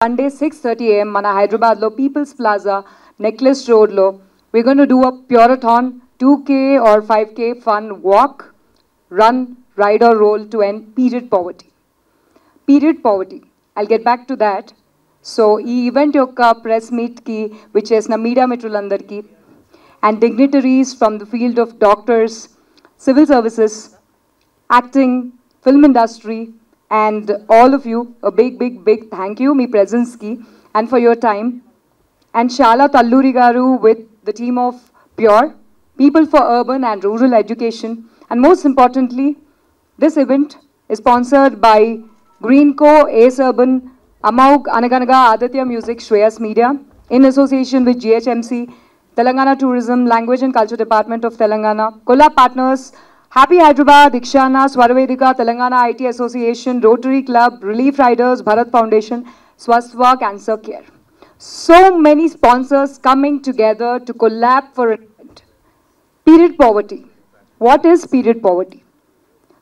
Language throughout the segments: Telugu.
Sunday 6:30 a.m. మన హైదరాబాద్లో పీపుల్స్ ప్లాజా నెక్లెస్ రోడ్లో we're going to do a Pureathon 2K or 5K fun walk, run, ride or roll to end period poverty. Period poverty. I'll get back to that. So ఈ ఈవెంట్ యొక్క ప్రెస్ మీట్కి విచ్చేసిన మీడియా మిత్రులందరికీ and dignitaries from the field of doctors, civil services, acting, film industry, and all of you, a big thank you, me presence ki, and for your time. And Shala Talluri Garu with the team of Pure, People for Urban and Rural Education. And most importantly, this event is sponsored by Greenco, Ace Urban, Amaug, Anaganaga, Aditya Music, Shreyas Media, in association with GHMC, Telangana Tourism, Language and Culture Department of Telangana, Collab Partners, Happy Hyderabad, Ikshana, Swarvedika, Telangana IT Association, Rotary Club, Relief Riders, Bharat Foundation, Swasthwa Cancer Care. So many sponsors coming together to collab for an event. Period poverty. What is period poverty?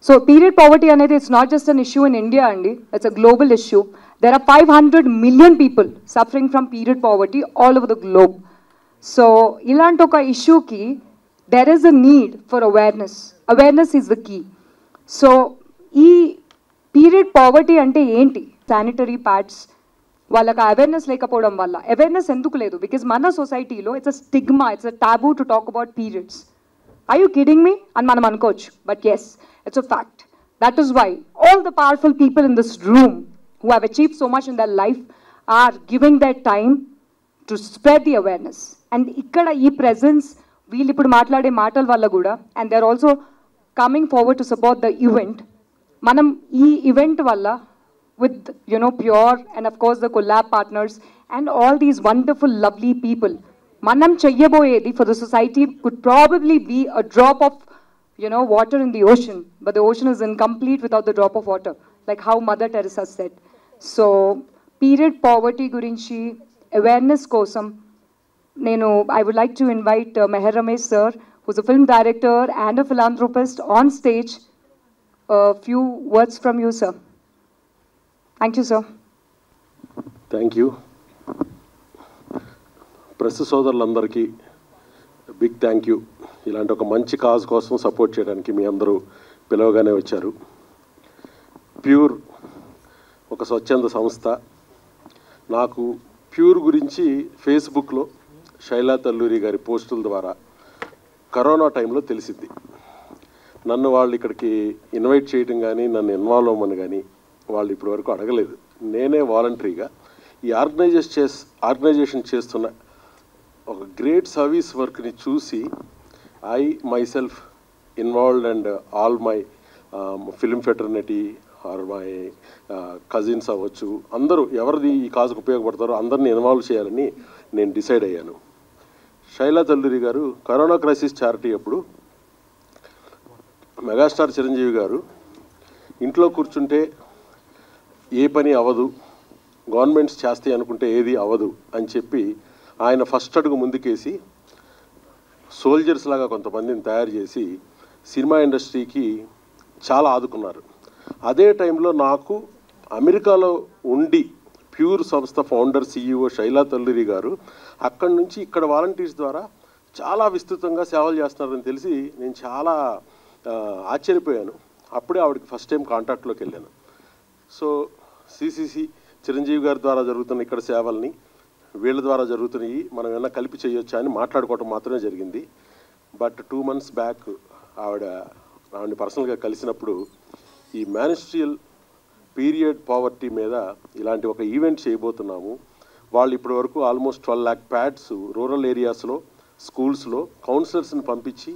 So period poverty anedi, it's not just an issue in India andi, it's a global issue. There are 500 million people suffering from period poverty all over the globe. So ilanti oka issue ki there is a need for awareness. Awareness is the key. So ee period poverty ante enti? Sanitary pads వాళ్ళకి అవేర్నెస్ లేకపోవడం వల్ల. అవేర్నెస్ ఎందుకు లేదు? బికాజ్ మన సొసైటీలో it's a stigma, it's a taboo to talk about periods. I you kidding me అని మనం అనుకోవచ్చు, but yes, it's a fact. That is why all the powerful people in this room who have achieved so much in their life are giving that time to spread the awareness. And ఇక్కడ ఈ ప్రెజెన్స్ వీళ్ళు ఇప్పుడు మాట్లాడే మాటల వల్ల కూడా, and they are also coming forward to support the event. మనం ఈ ఈవెంట్ వల్ల with Pure and of course the collab partners and all these wonderful lovely people, manam cheyyaboyedi for the society could probably be a drop of water in the ocean, but the ocean is incomplete without the drop of water, like how Mother Teresa said. So period poverty gurinchi awareness kosam I would like to invite Meher Ramesh sir, who's a film director and a philanthropist, on stage. A few words from you, sir. Thank you, sir. Thank you. Press సోదరులందరికీ బిగ్ థ్యాంక్ యూ. ఇలాంటి ఒక మంచి కాజ్ కోసం సపోర్ట్ చేయడానికి మీ అందరూ పిలవగానే వచ్చారు. ప్యూర్ ఒక స్వచ్ఛంద సంస్థ. నాకు ప్యూర్ గురించి ఫేస్బుక్లో శైలా తల్లూరి గారి పోస్టుల ద్వారా కరోనా టైంలో తెలిసింది. నన్ను వాళ్ళు ఇక్కడికి ఇన్వైట్ చేయడం కానీ, నన్ను ఇన్వాల్వ్ అవ్వమని కానీ వాళ్ళు ఇప్పటి వరకు అడగలేదు. నేనే వాలంటరీగా ఈ ఆర్గనైజేషన్ చేస్తున్న ఒక గ్రేట్ సర్వీస్ వర్క్ని చూసి I myself involved and all my film fraternity or my cousins అవ్వచ్చు, అందరూ ఎవరిది ఈ కాజుకు ఉపయోగపడతారో అందరినీ ఇన్వాల్వ్ చేయాలని నేను డిసైడ్ అయ్యాను. శైలా తల్లూరి గారు కరోనా క్రైసిస్ చారిటీ అప్పుడు మెగాస్టార్ చిరంజీవి గారు ఇంట్లో కూర్చుంటే ఏ పని అవ్వదు, గవర్నమెంట్స్ చేస్తాయి అనుకుంటే ఏది అవ్వదు అని చెప్పి ఆయన ఫస్ట్ అడుగు ముందుకేసి సోల్జర్స్ లాగా కొంతమందిని తయారు చేసి సినిమా ఇండస్ట్రీకి చాలా ఆదుకున్నారు. అదే టైంలో నాకు అమెరికాలో ఉండి ప్యూర్ సంస్థ ఫౌండర్ CEO శైలా తల్లూరి గారు అక్కడి నుంచి ఇక్కడ వాలంటీర్స్ ద్వారా చాలా విస్తృతంగా సేవలు చేస్తున్నారని తెలిసి నేను చాలా ఆశ్చర్యపోయాను. అప్పుడే ఆవిడకి ఫస్ట్ టైం కాంటాక్ట్లోకి వెళ్ళాను. సో CCC చిరంజీవి గారి ద్వారా జరుగుతున్న ఇక్కడ సేవల్ని వీళ్ళ ద్వారా జరుగుతున్నాయి, మనం ఏమన్నా కలిపి చేయొచ్చా అని మాట్లాడుకోవటం మాత్రమే జరిగింది. బట్ 2 months బ్యాక్ ఆవిడని పర్సనల్గా కలిసినప్పుడు ఈ మ్యానిస్ట్రియల్ పీరియడ్ పావర్టీ మీద ఇలాంటి ఒక ఈవెంట్ చేయబోతున్నాము. వాళ్ళు ఇప్పటి వరకు ఆల్మోస్ట్ 12 lakh ప్యాడ్స్ రూరల్ ఏరియాస్లో స్కూల్స్లో కౌన్సిలర్స్ని పంపించి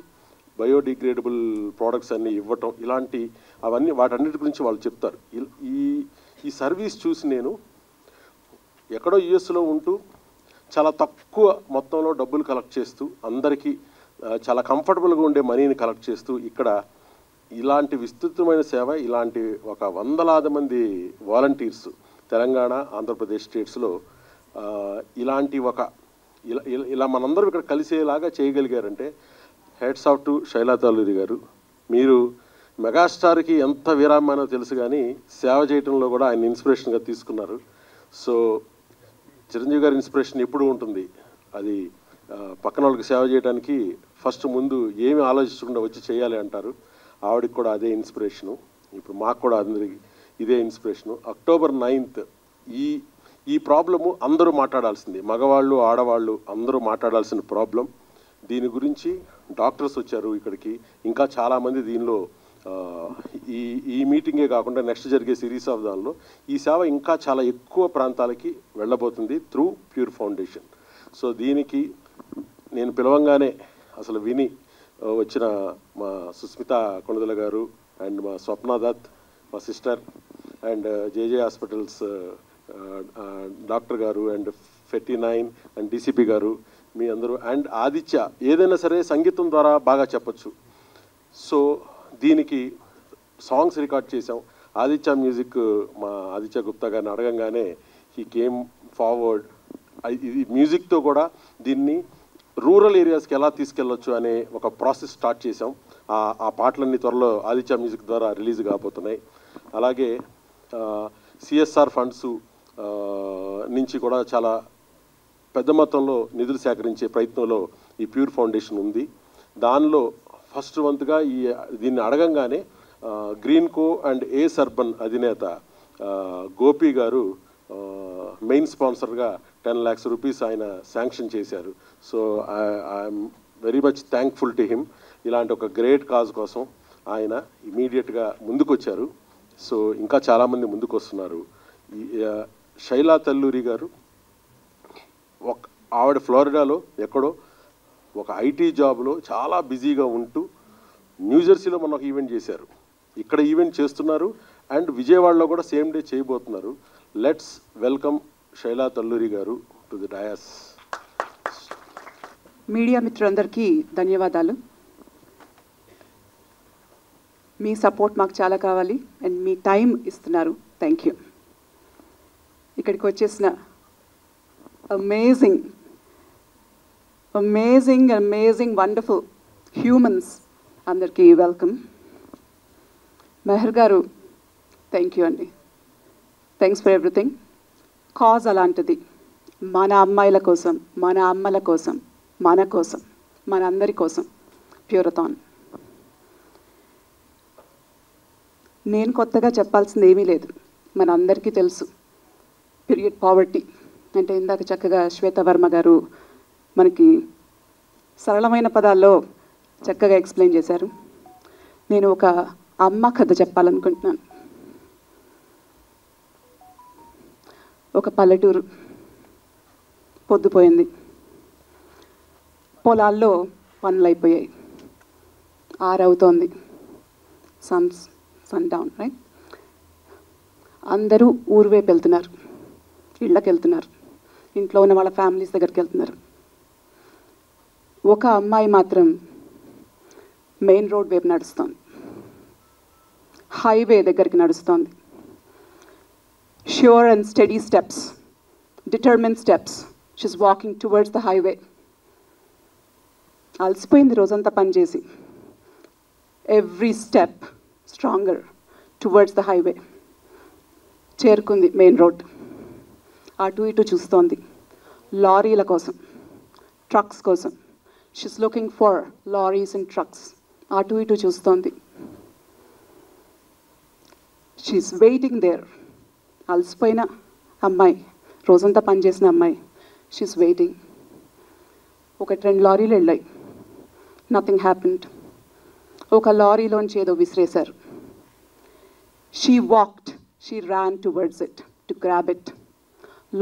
బయోడిగ్రేడబుల్ ప్రోడక్ట్స్ అన్నీ ఇవ్వటం, ఇలాంటి అవన్నీ వాటన్నిటి గురించి వాళ్ళు చెప్తారు. ఈ సర్వీస్ చూసి నేను ఎక్కడో యుఎస్లో ఉంటూ చాలా తక్కువ మొత్తంలో డబ్బులు కలెక్ట్ చేస్తూ అందరికీ చాలా కంఫర్టబుల్గా ఉండే మనీని కలెక్ట్ చేస్తూ ఇక్కడ ఇలాంటి విస్తృతమైన సేవ, ఇలాంటి ఒక వందలాది మంది వాలంటీర్స్ తెలంగాణ, ఆంధ్రప్రదేశ్ స్టేట్స్లో ఇలాంటి ఒక ఇలా మనందరం ఇక్కడ కలిసేలాగా చేయగలిగారంటే heads off to Shaila Talluri గారు. మీరు మెగాస్టార్కి ఎంత విరామానో తెలుసు కానీ సేవ చేయడంలో కూడా ఆయన ఇన్స్పిరేషన్గా తీసుకున్నారు. సో చిరంజీవి గారి ఇన్స్పిరేషన్ ఎప్పుడూ ఉంటుంది. అది పక్కన వాళ్ళకి సేవ చేయడానికి ఫస్ట్ ముందు ఏమి ఆలోచించకుండా వచ్చి చేయాలి అంటారు. ఆవిడకి కూడా అదే ఇన్స్పిరేషను. ఇప్పుడు మాకు కూడా అందరికి ఇదే ఇన్స్పిరేషను. అక్టోబర్ 9th ఈ ప్రాబ్లము అందరూ మాట్లాడాల్సింది, మగవాళ్ళు ఆడవాళ్ళు అందరూ మాట్లాడాల్సిన ప్రాబ్లం. దీని గురించి డాక్టర్స్ వచ్చారు ఇక్కడికి, ఇంకా చాలామంది దీనిలో ఈ మీటింగే కాకుండా నెక్స్ట్ జరిగే సిరీస్ ఆఫ్ దానిలో ఈ సేవ ఇంకా చాలా ఎక్కువ ప్రాంతాలకి వెళ్ళబోతుంది త్రూ ప్యూర్ ఫౌండేషన్. సో దీనికి నేను పిలవంగానే అసలు విని వచ్చిన మా సుస్మిత కొణిదెల గారు అండ్ మా స్వప్న దత్ మా sister and JJ hospitals doctor గారు అండ్ 59 అండ్ డీసీపీ గారు, మీ అందరూ అండ్ ఆదిత్య ఏదైనా సరే సంగీతం ద్వారా బాగా చెప్పచ్చు. సో దీనికి సాంగ్స్ రికార్డ్ చేసాం. ఆదిత్య మ్యూజిక్ మా ఆదిత్య గుప్తా గారిని అడగంగానే హీ కేమ్ ఫార్వర్డ్. ఇది మ్యూజిక్తో కూడా దీన్ని రూరల్ ఏరియాస్కి ఎలా తీసుకెళ్ళొచ్చు అనే ఒక ప్రాసెస్ స్టార్ట్ చేసాం. ఆ పాటలన్నీ త్వరలో ఆదిత్య మ్యూజిక్ ద్వారా రిలీజ్ కాబోతున్నాయి. అలాగే సిఎస్ఆర్ ఫండ్స్ నుంచి కూడా చాలా పెద్ద మొత్తంలో నిధులు సేకరించే ప్రయత్నంలో ఈ ప్యూర్ ఫౌండేషన్ ఉంది. దానిలో ఫస్ట్ వంతుగా దీన్ని అడగంగానే Greenko and Ace Urban అధినేత గోపి గారు మెయిన్ స్పాన్సర్గా 10 lakhs rupees ఆయన శాంక్షన్ చేశారు. So I'm very much thankful to him. ఇలాంటి ఒక గ్రేట్ కాజ్ కోసం ఆయన ఇమీడియట్గా ముందుకొచ్చారు. సో ఇంకా చాలామంది ముందుకు వస్తున్నారు. శైలా తల్లూరి గారు ఆవిడ ఫ్లోరిడాలో ఎక్కడో ఒక ఐటీ జాబ్లో చాలా బిజీగా ఉంటూ న్యూజెర్సీలో మొన్న ఒక ఈవెంట్ చేశారు. ఇక్కడ ఈవెంట్ చేస్తున్నారు అండ్ విజయవాడలో కూడా సేమ్ డే చేయబోతున్నారు. లెట్స్ వెల్కమ్ శైలా తల్లూరి గారు టు ది డయాస్. మీడియా మిత్రులందరికీ ధన్యవాదాలు. మీ సపోర్ట్ మాకు చాలా కావాలి అండ్ మీ టైం ఇస్తున్నారు. Thank you. ఇక్కడికి వచ్చేసిన అమేజింగ్ వండర్ఫుల్ హ్యూమన్స్ అందరికీ వెల్కమ్. మెహర్ గారు థ్యాంక్ యూ అండి. Thanks for everything. కాజ్ అలాంటిది. మన అమ్మాయిల కోసం, మన అమ్మల కోసం, మన కోసం, మన అందరి కోసం ప్యూరథాన్. నేను కొత్తగా చెప్పాల్సింది ఏమీ లేదు, మన అందరికీ తెలుసు. పీరియడ్ పావర్టీ అంటే ఇందాక చక్కగా శ్వేతవర్మ గారు మనకి సరళమైన పదాల్లో చక్కగా ఎక్స్ప్లెయిన్ చేశారు. నేను ఒక అమ్మ కథ చెప్పాలనుకుంటున్నాను. ఒక పల్లెటూరు, పొద్దుపోయింది, పొలాల్లో పనులు అయిపోయాయి, 6 అవుతోంది, సన్ డౌన్ రైట్. అందరూ ఊరు వైపు వెళ్తున్నారు, ఇళ్ళకి వెళ్తున్నారు, ఇంట్లో ఉన్న వాళ్ళ ఫ్యామిలీస్ దగ్గరికి వెళ్తున్నారు. ఒక అమ్మాయి మాత్రం మెయిన్ రోడ్ వైపు నడుస్తోంది, హైవే దగ్గరికి నడుస్తోంది. Sure and steady steps, determined steps. She's walking towards the highway. అలసిపోయింది రోజంతా పనిచేసి. Every step stronger towards the highway. చేరుకుంది మెయిన్ రోడ్. అటు ఇటు చూస్తోంది లారీల కోసం, ట్రక్స్ కోసం. She's looking for lorries and trucks. అటు ఇటు చూస్తోంది. She's waiting there. అలసిపోయిన అమ్మాయి, రోజంతా పనిచేసిన అమ్మాయి. She's waiting. 1-2 లారీలు వెళ్ళాయి, నథింగ్ హ్యాపెండ్. ఒక లారీలోంచి ఏదో విసిరేశారు. She walked, she ran towards it to grab it.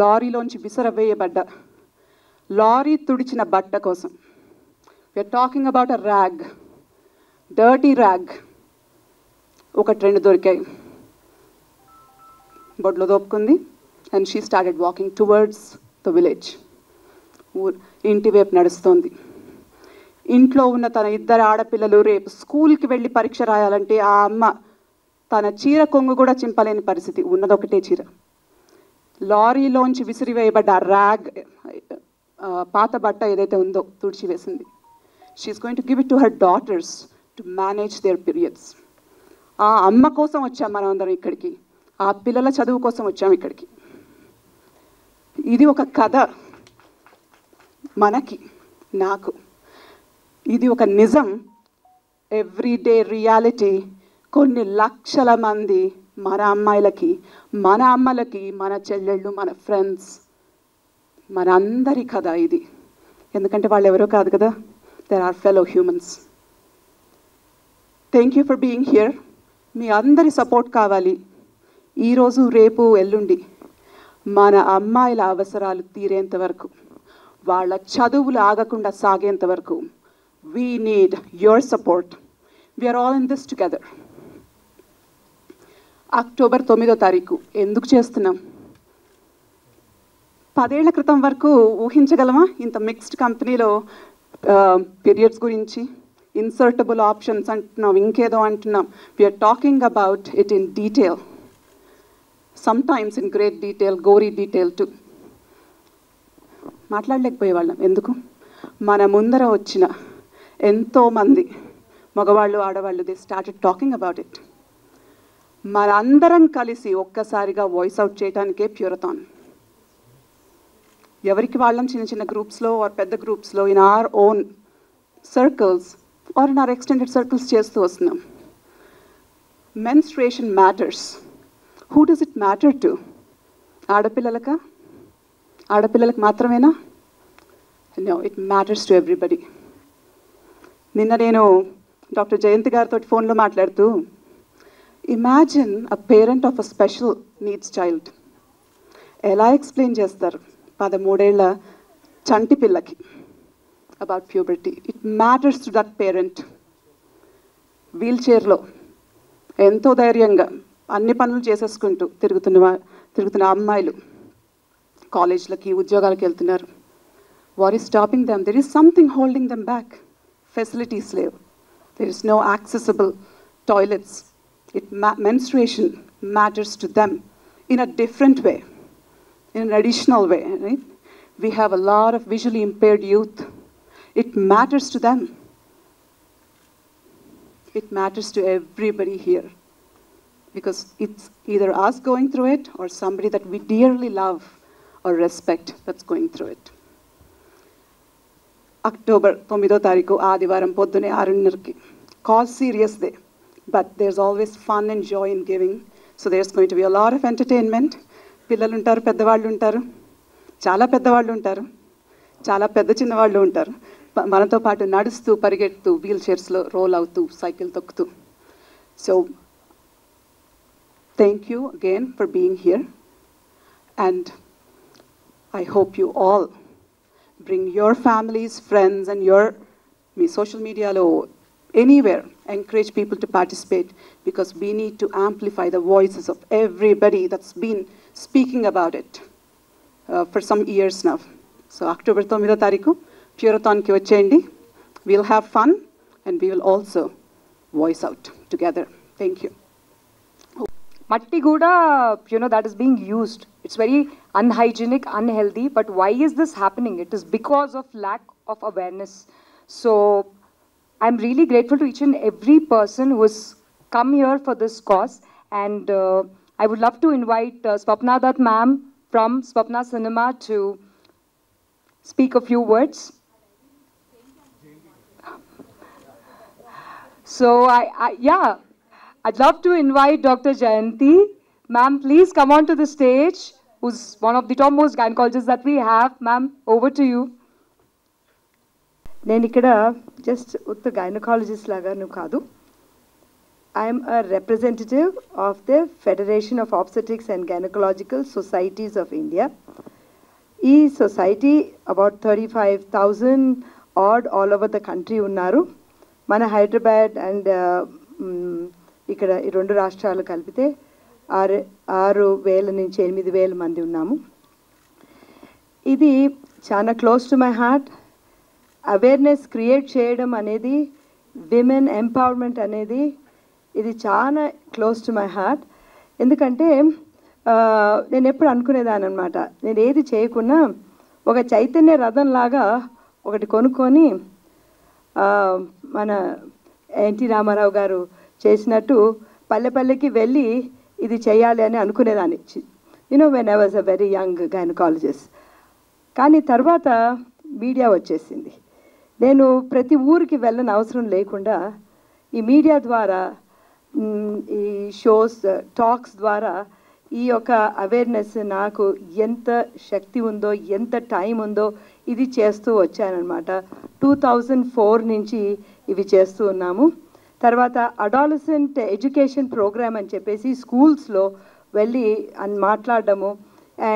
లారీలోంచి విసిరవేయబడ్డ, లారీ తుడిచిన బట్ట కోసం. We are talking about a rag, dirty rag. 1-2 దొరికాయి, బొడ్లో దోపుకుంది. And she started walking towards the village. ఇంటి వైపు నడుస్తోంది. ఇంట్లో ఉన్న తన 2 ఆడపిల్లలు రేపు స్కూల్కి వెళ్ళి పరీక్ష రాయాలంటే ఆ అమ్మ తన చీర కొంగు కూడా చింపలేని పరిస్థితి, ఉన్నదొకటే చీర. లారీలోంచి విసిరివేయబడ్డ ర్యాగ్, పాత బట్ట ఏదైతే ఉందో తుడిచివేసింది. She is going to give it to her daughters to manage their periods. ఆ అమ్మ కోసం వచ్చాం మనం అందరం ఇక్కడికి, ఆ పిల్లల చదువు కోసం వచ్చాం ఇక్కడికి. ఇది ఒక కథ మనకి, నాకు. ఇది ఒక నిజం, ఎవ్రీడే రియాలిటీ. కొన్ని లక్షల మంది మన అమ్మాయిలకి, మన అమ్మలకి, మన చెల్లెళ్ళు, మన ఫ్రెండ్స్, మన అందరి కథ ఇది. ఎందుకంటే వాళ్ళు ఎవరో కాదు కదా, there are fellow humans. Thank you for being here. మీ అందరి సపోర్ట్ కావాలి. ఈరోజు, రేపు, ఎల్లుండి మన అమ్మాయిల అవసరాలు తీరేంత వరకు, వాళ్ళ చదువులు ఆగకుండా సాగేంత వరకు we need your support. We are all in this together. October 9వ తారీఖు ఎందుకు చేస్తున్నాం? 10 ఏళ్ల క్రితం వరకు ఊహించగలమా ఇంత మిక్స్డ్ కంపెనీలో పీరియడ్స్ గురించి? ఇన్సర్టబుల్ ఆప్షన్స్ అంటున్నాం, ఇంకేదో అంటున్నాం. We are talking about it in detail, sometimes in great detail, gory detail too. మాట్లాడలేకపోయేవాళ్ళం. ఎందుకు? మన ముందర వచ్చిన ఎంతోమంది మగవాళ్ళు, ఆడవాళ్ళు, they started talking about it. మనందరం కలిసి ఒక్కసారిగా వాయిస్ అవుట్ చేయడానికే ప్యూరథాన్. ఎవరికి వాళ్ళం చిన్న చిన్న గ్రూప్స్లో ఆర్ పెద్ద గ్రూప్స్లో, in our own circles or in our extended circles చేస్తూ వస్తున్నాం. Menstruation matters. Who does it matter to? ఆడపిల్లలకా? ఆడపిల్లలకు మాత్రమేనా? No, it matters to everybody. నిన్న నేను డాక్టర్ జయంతి గారితో ఫోన్లో మాట్లాడుతూ, imagine a parent of a special needs child. ఎలా ఎక్స్ప్లెయిన్ చేస్తారు 13 ఏళ్ల చంటి పిల్లకి about puberty? It matters to that parent. Wheel చైర్లో ఎంతో ధైర్యంగా అన్ని పనులు చేసేసుకుంటూ తిరుగుతున్న అమ్మాయిలు కాలేజ్లకి, ఉద్యోగాలకి వెళ్తున్నారు. What is stopping them? There is something holding them back. Facilities లేవు. There is no accessible toilets. Menstruation matters to them in a different way, in an additional way, right? We have a lot of visually impaired youth. It matters to them. It matters to everybody here, because it's either us going through it or somebody that we dearly love or respect that's going through it. October 9వ తారీఖు ఆదివారం పొద్దునే 6:30కి. Cause serious day, but there's always fun and joy in giving. So there's going to be a lot of entertainment. పిల్లలు ఉంటారు, పెద్దవాళ్ళు ఉంటారు, చాలా పెద్దవాళ్ళు ఉంటారు, చాలా పెద్ద చిన్నవాళ్ళు ఉంటారు. మనతో పాటు నడుస్తూ, పరిగెడుతూ, వీల్ చైర్స్లో రోల్ అవుతూ, సైకిల్ తొక్కుతూ. So thank you again for being here, and I hope you all bring your families, friends, and me social మీడియాలో anywhere, encourage people to participate, because we need to amplify the voices of everybody that's been speaking about it for some years now. So October 9వ తారీఖు ప్యూరథాన్కి వచ్చేయండి. We'll have fun and we will also voice out together. Thank you. Matti Guda, that is being used. It's very unhygienic, unhealthy. But why is this happening? It is because of lack of awareness. So I'm really grateful to each and every person who has come here for this cause. And I would love to invite Swapna Dutt ma'am from Swapna Cinema to speak a few words. So I'd love to invite Dr. Jayanti. Ma'am, please come on to the stage, who's one of the topmost gynecologists that we have. Ma'am, over to you. నేను ఇక్కడ జస్ట్ ఉత్త గైనకాలజిస్ట్ లాగాను కాదు. I'm a representative of the federation of obstetrics and gynaecological societies of India. ఈ society about 35,000 all over the country ఉన్నారు. మన హైదరాబాద్ అండ్ ఇక్కడ ఈ 2 రాష్ట్రాలు కలిపితే 6,000 నుంచి 8,000 మంది ఉన్నాము. ఇది చాలా close to my heart. Awareness create చేయడం అనేది, విమెన్ ఎంపవర్మెంట్ అనేది, ఇది చాలా క్లోజ్ టు మై హార్ట్. ఎందుకంటే నేను ఎప్పుడు అనుకునేదాన్ని అనమాట, నేను ఏది చేయకున్నా ఒక చైతన్య రథంలాగా ఒకటి కొనుక్కొని మన ఎన్టీ రామారావు గారు చేసినట్టు పల్లె పల్లెకి వెళ్ళి ఇది చేయాలి అని అనుకునేదాన్ని. when I was a very young gynecologist. కానీ తర్వాత మీడియా వచ్చేసింది. నేను ప్రతి ఊరికి వెళ్ళని అవసరం లేకుండా ఈ మీడియా ద్వారా, ఈ షోస్, టాక్స్ ద్వారా ఈ యొక్క అవేర్నెస్ నాకు ఎంత శక్తి ఉందో, ఎంత టైం ఉందో ఇది చేస్తూ వచ్చానన్నమాట. 2004 నుంచి ఇవి చేస్తూ ఉన్నాము. తర్వాత అడాలసెంట్ ఎడ్యుకేషన్ ప్రోగ్రామ్ అని చెప్పేసి స్కూల్స్లో వెళ్ళి మాట్లాడడము,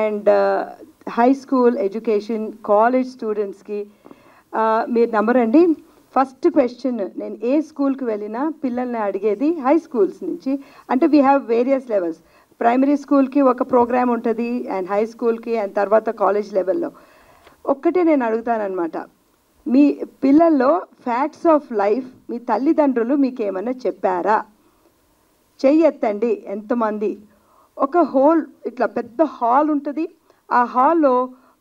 and high school education, college స్టూడెంట్స్కి. మీరు నమ్మరండి, ఫస్ట్ క్వశ్చన్ నేను ఏ స్కూల్కి వెళ్ళినా పిల్లల్ని అడిగేది హై స్కూల్స్ నుంచి. అంటే we have various levels. Primary స్కూల్కి ఒక ప్రోగ్రామ్ ఉంటుంది, అండ్ హై స్కూల్కి, అండ్ తర్వాత కాలేజ్ లెవెల్లో. ఒక్కటే నేను అడుగుతానమాట, మీ పిల్లల్లో ఫ్యాక్ట్స్ ఆఫ్ లైఫ్ మీ తల్లిదండ్రులు మీకు ఏమన్నా చెప్పారా? చెయ్యెత్తండి ఎంతమంది. ఒక హోల్ ఇట్లా పెద్ద హాల్ ఉంటుంది, ఆ హాల్లో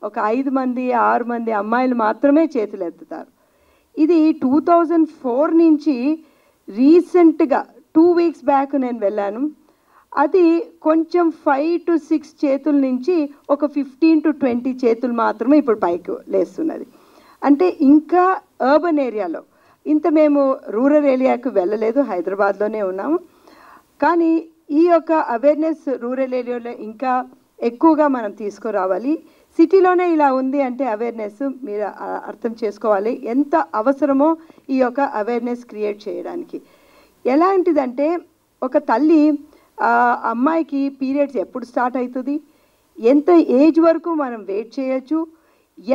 ఒక 5 మంది 6 మంది అమ్మాయిలు మాత్రమే చేతులు ఎత్తుతారు. ఇది 2004 నుంచి రీసెంట్గా 2 weeks బ్యాక్ నేను వెళ్ళాను. అది కొంచెం 5 to 6 చేతుల నుంచి ఒక 15 to 20 చేతులు మాత్రమే ఇప్పుడు పైకి లేస్తున్నది. అంటే ఇంకా అర్బన్ ఏరియాలో, ఇంత మేము రూరల్ ఏరియాకు వెళ్ళలేదు, హైదరాబాద్లోనే ఉన్నాము. కానీ ఈ యొక్క అవేర్నెస్ రూరల్ ఏరియాలో ఇంకా ఎక్కువగా మనం తీసుకురావాలి. సిటీలోనే ఇలా ఉంది అంటే అవేర్నెస్ మీరు అర్థం చేసుకోవాలి ఎంత అవసరమో ఈ యొక్క అవేర్నెస్ క్రియేట్ చేయడానికి. ఎలాంటిదంటే, ఒక తల్లి అమ్మాయికి పీరియడ్స్ ఎప్పుడు స్టార్ట్ అవుతుంది, ఎంత ఏజ్ వరకు మనం వెయిట్ చేయొచ్చు,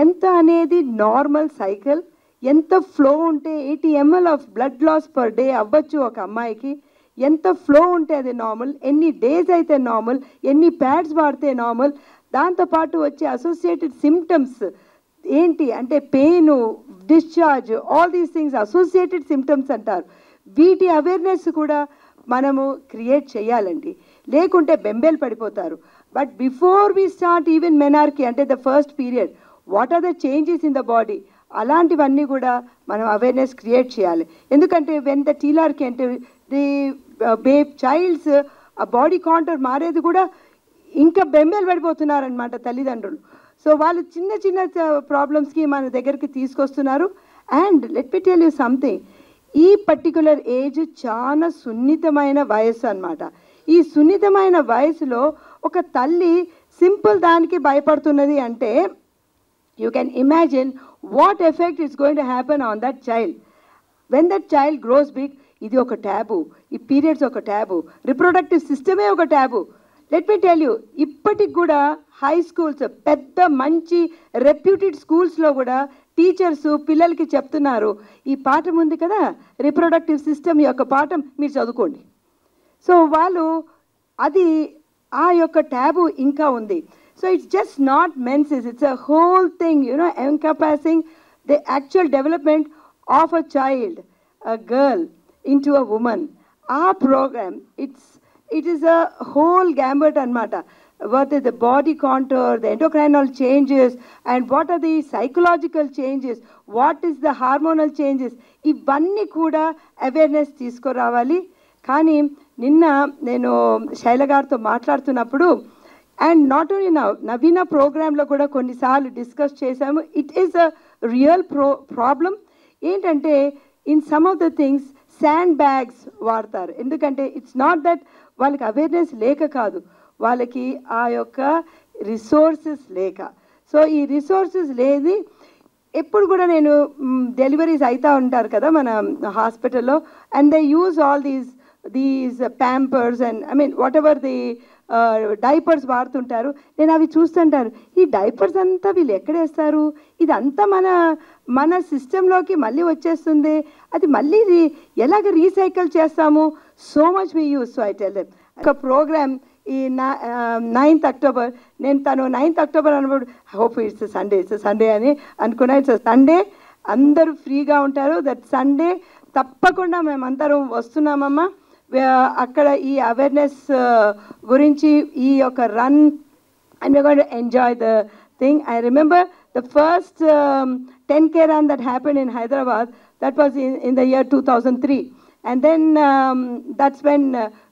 ఎంత అనేది నార్మల్ సైకిల్, ఎంత ఫ్లో ఉంటే 80 ml of blood loss per day అవ్వచ్చు ఒక అమ్మాయికి, ఎంత ఫ్లో ఉంటే అది నార్మల్, ఎన్ని డేస్ అయితే నార్మల్, ఎన్ని ప్యాడ్స్ వాడితే నార్మల్, దాంతోపాటు వచ్చే అసోసియేటెడ్ సిమ్టమ్స్ ఏంటి అంటే pain, discharge, all these things associated symptoms అంటారు. వీటి అవేర్నెస్ కూడా మనము క్రియేట్ చేయాలండి, లేకుంటే బెంబేలు పడిపోతారు. But before we start even menarche అంటే the first period, what are the changes in the body, అలాంటివన్నీ కూడా మనం అవేర్నెస్ క్రియేట్ చేయాలి. ఎందుకంటే వెన్ ద టీలార్కీ అంటే ది చైల్డ్స్ ఆ బాడీ కాంటూర్ మారేది కూడా ఇంకా బెంబేలు పడిపోతున్నారనమాట తల్లిదండ్రులు. సో వాళ్ళు చిన్న చిన్న ప్రాబ్లమ్స్కి మన దగ్గరికి తీసుకొస్తున్నారు. And let me tell you something, ఈ పర్టికులర్ ఏజ్ చాలా సున్నితమైన వయసు అనమాట. ఈ సున్నితమైన వయసులో ఒక తల్లి సింపుల్ దానికి భయపడుతున్నది అంటే you can imagine what effect it's going to happen on that child when that child grows big. ఇది ఒక ట్యాబు, ఈ పీరియడ్స్ ఒక ట్యాబు, రిప్రొడక్టివ్ సిస్టమే ఒక taboo. Let me tell you, ఇప్పటికి కూడా హై స్కూల్స్, పెద్ద మంచి రెప్యూటెడ్ స్కూల్స్లో కూడా టీచర్స్ పిల్లలకి చెప్తున్నారు, ఈ పాఠం ఉంది కదా రిప్రొడక్టివ్ సిస్టమ్ యొక్క పాఠం మీరు చదువుకోండి. సో వాళ్ళు అది ఆ యొక్క ట్యాబు ఇంకా ఉంది. So it's just not menses, it's a whole thing encompassing the actual development of a child, a girl into a woman. Our program, it is a whole gambit anamata. What is the body contour, the endocrinal changes, and what are the psychological changes, what is the hormonal changes, ivanni kuda awareness తీసుకురావాలి. కానీ నిన్న నేను శైల గారితో మాట్లాడుతున్నప్పుడు, అండ్ నాట్ ఓన్లీ నవీన ప్రోగ్రాంలో కూడా కొన్నిసార్లు డిస్కస్ చేశాము. It is a real problem. ఏంటంటే in some of the things sand bags వాడతారు. ఎందుకంటే ఇట్స్ నాట్ దట్ వాళ్ళకి అవేర్నెస్ లేక కాదు, వాళ్ళకి ఆ యొక్క రిసోర్సెస్ లేక. సో ఈ రిసోర్సెస్ లేది. ఎప్పుడు కూడా నేను డెలివరీస్ అవుతూ ఉంటారు కదా మన హాస్పిటల్లో, and they use all these Pampers and what ever the diapers వాడుతుంటారు. నేను అవి చూస్తుంటారు, ఈ డైపర్స్ అంతా వీళ్ళు ఎక్కడేస్తారు, ఇదంతా మన సిస్టంలోకి మళ్ళీ వచ్చేస్తుంది, అది మళ్ళీ ఎలాగ రీసైకిల్ చేస్తాము, so much we use. So I tell them ఒక ప్రోగ్రామ్ ఈ 9th October, నేను తను 9th October అన్నప్పుడు హోప్ ఇట్స్ సండే అని అనుకున్నా. ఇట్స్ సండే, అందరూ ఫ్రీగా ఉంటారు. దట్ సండే తప్పకుండా మేమందరం వస్తున్నామమ్మా. అక్కడ ఈ అవేర్నెస్ గురించి ఈ యొక్క run and we're going to enjoy the thing. I remember the first 10K run that happened in Hyderabad. That was in the year 2003. And then that's when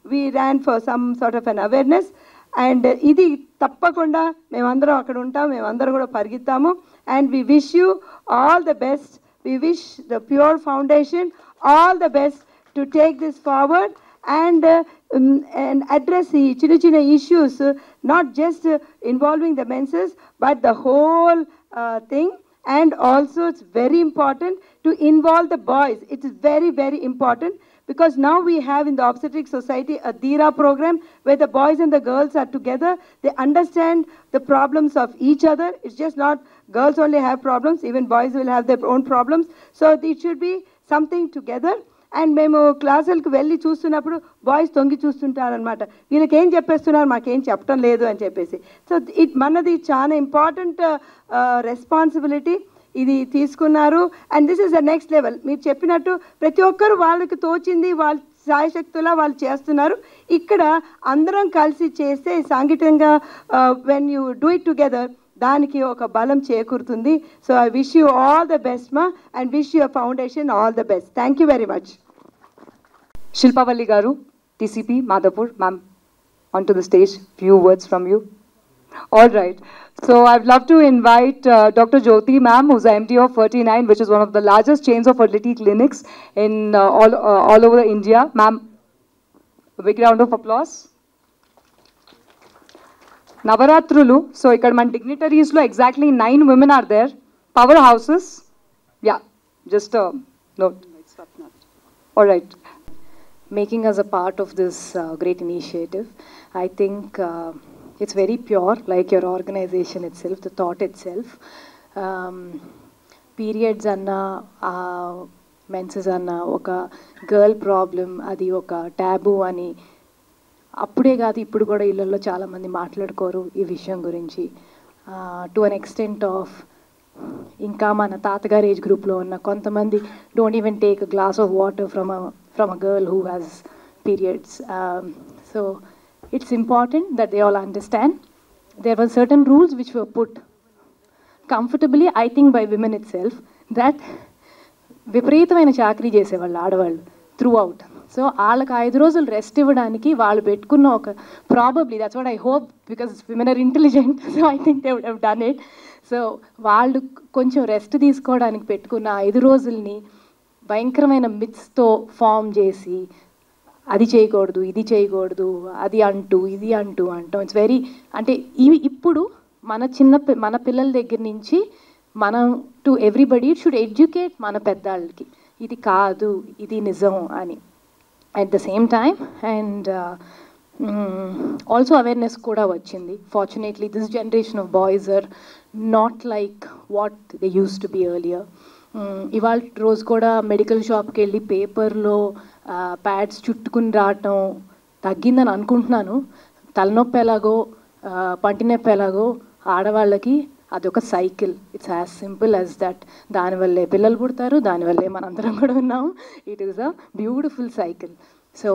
we ran for some sort of an awareness. And ఇది తప్పకుండా మేమందరం అక్కడ ఉంటాం, మేమందరం కూడా పరిగెత్తాము. And we wish you all the best. We wish the Pure Foundation all the best to take this forward and address the china issues, not just involving the menses but the whole thing. And also it's very important to involve the boys. It is very, very important, because now we have in the obstetric society a Dira program where the boys and the girls are together. They understand the problems of each other. It's just not girls only have problems, even boys will have their own problems. So it should be something together. And మేము క్లాసులకు వెళ్ళి చూస్తున్నప్పుడు బాయ్స్ తొంగి చూస్తుంటారనమాట, వీళ్ళకి ఏం చెప్పేస్తున్నారు మాకేం చెప్పడం లేదు అని చెప్పేసి. సో మనది చాలా ఇంపార్టెంట్ రెస్పాన్సిబిలిటీ ఇది తీసుకున్నారు. And this is the next level. మీరు చెప్పినట్టు ప్రతి ఒక్కరు వాళ్ళకి తోచింది వాళ్ళ సాయశక్తులా వాళ్ళు చేస్తున్నారు. ఇక్కడ అందరం కలిసి చేస్తే సాంఘికంగా when you do it together దానికి ఒక బలం చేకూరుతుంది. So I wish you all the best మా, and wish your foundation all the best. Thank you very much. Shilpavalli Garu, TCP, Madhapur, ma'am, onto the stage. Few words from you. All right. So I'd love to invite Dr. Jyoti ma'am, who's the MD of 39, which is one of the largest chains of fertility clinics in all over India. Ma'am, a big round of applause. Navaratrulu, so ikkada man dignitaries lo exactly 9 women are there. Powerhouses. Yeah, just a note. All right. Making us a part of this great initiative. I think it's very pure, like your organization itself, the thought itself. Periods anna, menses anna, oka girl problem, adi oka taboo ani. అప్పుడే కాదు ఇప్పుడు కూడా ఇళ్ళల్లో చాలామంది మాట్లాడుకోరు ఈ విషయం గురించి. టు అన్ ఎక్స్టెంట్ ఆఫ్ ఇంకా మన తాతగారి ఏజ్ గ్రూప్లో ఉన్న కొంతమంది don't even take a glass of water from a girl who has periods. So it's important that they all understand there were certain rules which were put comfortably I think by women itself that విపరీతమైన చాకరీ చేసేవాళ్ళు ఆడవాళ్ళు త్రూ అవుట్. సో వాళ్ళకి 5 రోజులు రెస్ట్ ఇవ్వడానికి వాళ్ళు పెట్టుకున్న ఒక probably that's what I hope, because women are intelligent, so I think they would have done it. సో వాళ్ళు కొంచెం రెస్ట్ తీసుకోవడానికి పెట్టుకున్న 5 రోజుల్ని భయంకరమైన మిత్స్తో ఫామ్ చేసి అది చేయకూడదు ఇది చేయకూడదు అది అంటూ ఇది అంటూ అంటాం. ఇట్స్ వెరీ అంటే ఇప్పుడు మన పిల్లల దగ్గర నుంచి మనం to everybody it should educate మన పెద్దాళ్ళకి ఇది కాదు ఇది నిజం అని. At the same time, and also awareness kuda vachindi. Fortunately, this generation of boys are not like what they used to be earlier. ఇవాళ రోజు కూడా మెడికల్ షాప్కి వెళ్ళి పేపర్లో ప్యాడ్స్ చుట్టుకుని రావటం తగ్గిందని అనుకుంటున్నాను. తలనొప్పి ఎలాగో పంటినొప్పి ఎలాగో ఆడవాళ్ళకి అదొక cycle. It's as simple as that. దానివల్లే పిల్లలు పుడతారు, దానివల్లే మనందరం కూడా ఉన్నాము. It is a beautiful cycle. So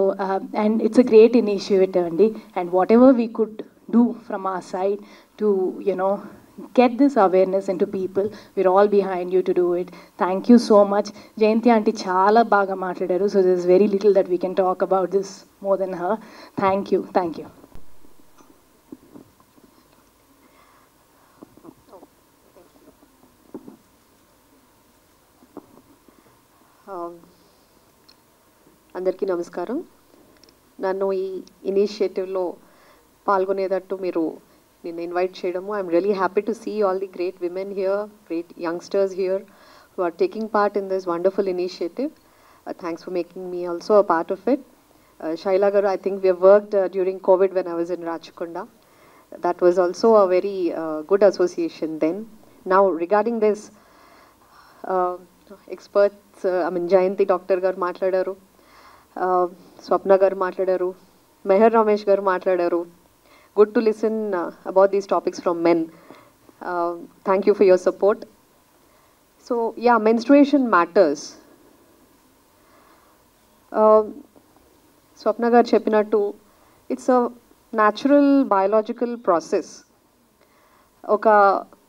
and it's a great initiative అండి. And whatever we could do from our side to get this awareness into people, we're all behind you to do it. Thank you so much. Jayanti aunty chaala baga matladaru, so there's very little that we can talk about this more than her. Thank you. అందరికీ నమస్కారం. నన్ను ఈ ఇనిషియేటివ్లో పాల్గొనేటట్టు మీరు నిన్ను ఇన్వైట్ చేయడము, I'm really happy to see all the great women here, great youngsters here who are taking part in this wonderful initiative. Thanks for making me also a part of it. Shaila garu, I think we have worked during COVID when I was in Rachkonda. That was also a very good association then. Now regarding this, experts, I mean Jayanti Doctor garu matladaru, Swapna garu matladaru, Meher Ramesh garu matladaru. Good to listen about these topics from men. Thank you for your support. So yeah, menstruation matters. Swapna garu cheppinattu, it's a natural biological process. Oka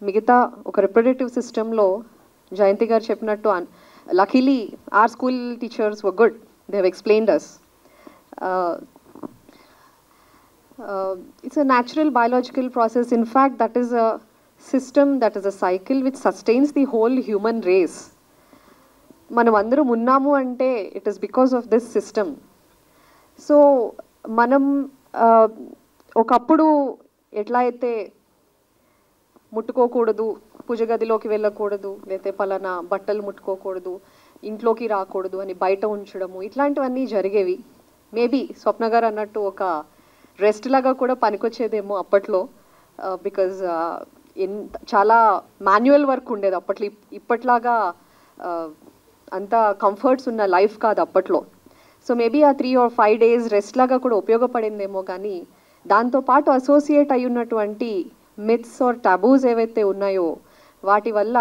migita oka reproductive system lo Jayanti garu cheppinattu, luckily our school teachers were good. They have explained us. It's a natural biological process. In fact, that is a system, that is a cycle which sustains the whole human race. మనం అందరం ఉన్నాము అంటే it is because of this system. So మనం ఒకప్పుడు ఎట్లా అయితే ముట్టుకోకూడదు, పూజ గదిలోకి వెళ్ళకూడదు, లేకపోతే పలానా బట్టలు ముట్టుకోకూడదు, ఇంట్లోకి రాకూడదు అని బయట ఉంచడము, ఇట్లాంటివన్నీ జరిగేవి. మేబీ స్వప్న గారు అన్నట్టు ఒక రెస్ట్ లాగా కూడా పనికొచ్చేదేమో అప్పట్లో. బికాజ్ చాలా మాన్యువల్ వర్క్ ఉండేది అప్పట్లో. ఇప్పట్లాగా అంత కంఫర్ట్స్ ఉన్న లైఫ్ కాదు అప్పట్లో. సో మేబీ ఆ 3 or 5 days రెస్ట్ లాగా కూడా ఉపయోగపడిందేమో. కానీ దాంతోపాటు అసోసియేట్ అయి ఉన్నటువంటి మిత్స్ ఆర్ టాబూస్ ఏవైతే ఉన్నాయో వాటి వల్ల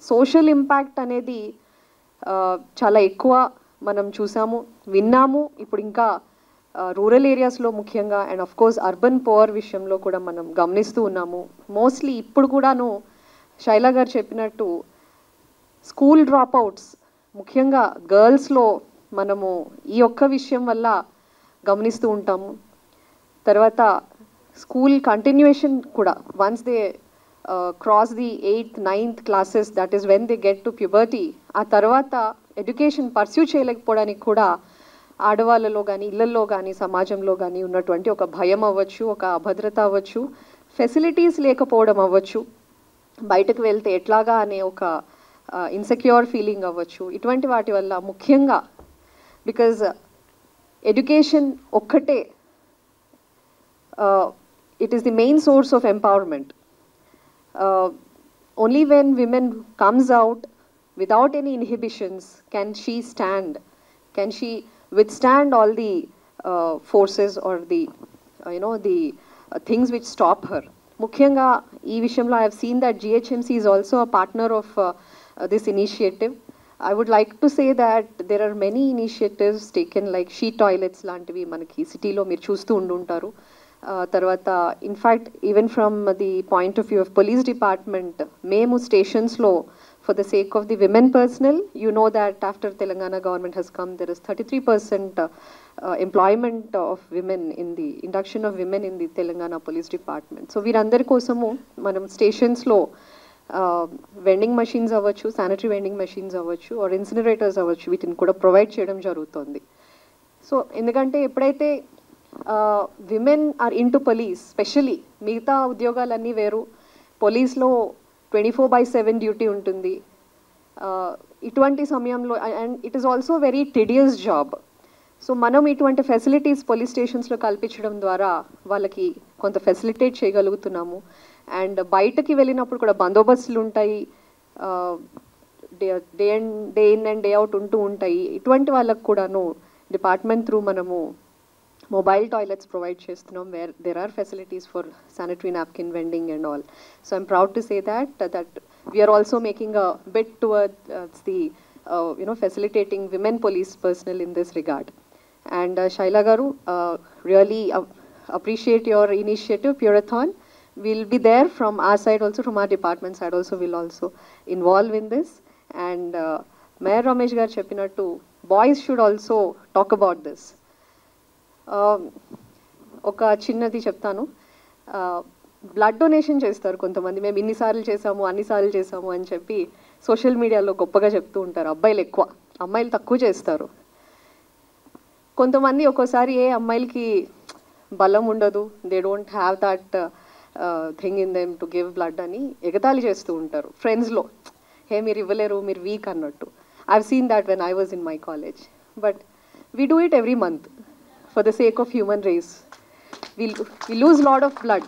సోషల్ ఇంపాక్ట్ అనేది చాలా ఎక్కువ మనం చూసాము, విన్నాము. ఇప్పుడు ఇంకా రూరల్ ఏరియాస్లో ముఖ్యంగా, and of course urban power విషయంలో కూడా మనం గమనిస్తూ ఉన్నాము. మోస్ట్లీ ఇప్పుడు కూడాను శైలా గారు చెప్పినట్టు స్కూల్ డ్రాప్ అవుట్స్ ముఖ్యంగా గర్ల్స్లో మనము ఈ ఒక్క విషయం వల్ల గమనిస్తూ ఉంటాము. తర్వాత స్కూల్ కంటిన్యూయేషన్ కూడా once they cross the 8th, 9th classes, that is when they get to puberty, ఆ తర్వాత ఎడ్యుకేషన్ పర్స్యూ చేయలేకపోవడానికి కూడా ఆడవాళ్ళలో కానీ ఇళ్లలో కానీ సమాజంలో కానీ ఉన్నటువంటి ఒక భయం అవ్వచ్చు, ఒక అభద్రత అవ్వచ్చు, ఫెసిలిటీస్ లేకపోవడం అవ్వచ్చు, బయటకు వెళ్తే ఎట్లాగా అనే ఒక ఇన్సెక్యూర్ ఫీలింగ్ అవ్వచ్చు. ఇటువంటి వాటి వల్ల ముఖ్యంగా బికాజ్ ఎడ్యుకేషన్ ఒక్కటే it is the main source of empowerment. Only when women comes out without any inhibitions can she stand, can she withstand all the forces or the the things which stop her. Mukhyanga ee vishayamlo I have seen that GHMC is also a partner of this initiative. I would like to say that there are many initiatives taken like she toilets lantivi manaki city lo meer chustu untuntaru. తర్వాత in fact even from the point of view of police department మేము స్టేషన్స్లో for the sake of the women personnel, you know that after Telangana government has come there is 33% employment of women in the induction of women in the Telangana police department. So వీరందరి కోసము మనం స్టేషన్స్లో వెండింగ్ మెషిన్స్ అవ్వచ్చు, శానిటరీ వెండింగ్ మెషిన్స్ అవ్వచ్చు, ఆర్ ఇన్సినరేటర్స్ అవ్వచ్చు, వీటిని కూడా ప్రొవైడ్ చేయడం జరుగుతుంది. సో ఎందుకంటే ఎప్పుడైతే women are in to police, specially మిగతా ఉద్యోగాలన్నీ వేరు, పోలీస్లో 24/7 డ్యూటీ ఉంటుంది. ఇటువంటి సమయంలో and it is also very tedious job. So మనం ఇటువంటి ఫెసిలిటీస్ పోలీస్ స్టేషన్స్లో కల్పించడం ద్వారా వాళ్ళకి కొంత ఫెసిలిటేట్ చేయగలుగుతున్నాము. అండ్ బయటకి వెళ్ళినప్పుడు కూడా బందోబస్తులు ఉంటాయి, day in and day out ఉంటూ ఉంటాయి. ఇటువంటి వాళ్ళకు కూడాను డిపార్ట్మెంట్ త్రూ మనము mobile toilets provide chestunam where there are facilities for sanitary napkin vending and all. So I'm proud to say that we are also making a bit towards the facilitating women police personnel in this regard. And Shaila garu, really appreciate your initiative Purathon. We'll be there from our side also, from our department side also, will also involve in this. And Mayor Ramesh garu cheppinattu boys should also talk about this. ఒక చిన్నది చెప్తాను. బ్లడ్ డొనేషన్ చేస్తారు కొంతమంది, మేము ఇన్నిసార్లు చేసాము అన్నిసార్లు చేసాము అని చెప్పి సోషల్ మీడియాలో గొప్పగా చెప్తూ ఉంటారు. అబ్బాయిలు ఎక్కువ, అమ్మాయిలు తక్కువ చేస్తారు. కొంతమంది ఒక్కోసారి అమ్మాయిలకి బలం ఉండదు, they don't have that thing in them to give blood అని ఎగతాళి చేస్తూ ఉంటారు ఫ్రెండ్స్లో. మీరు ఇవ్వలేరు, మీరు వీక్ అన్నట్టు. I have seen that when I was in my college. But we do it every month for the sake of human race. We lose lot of blood,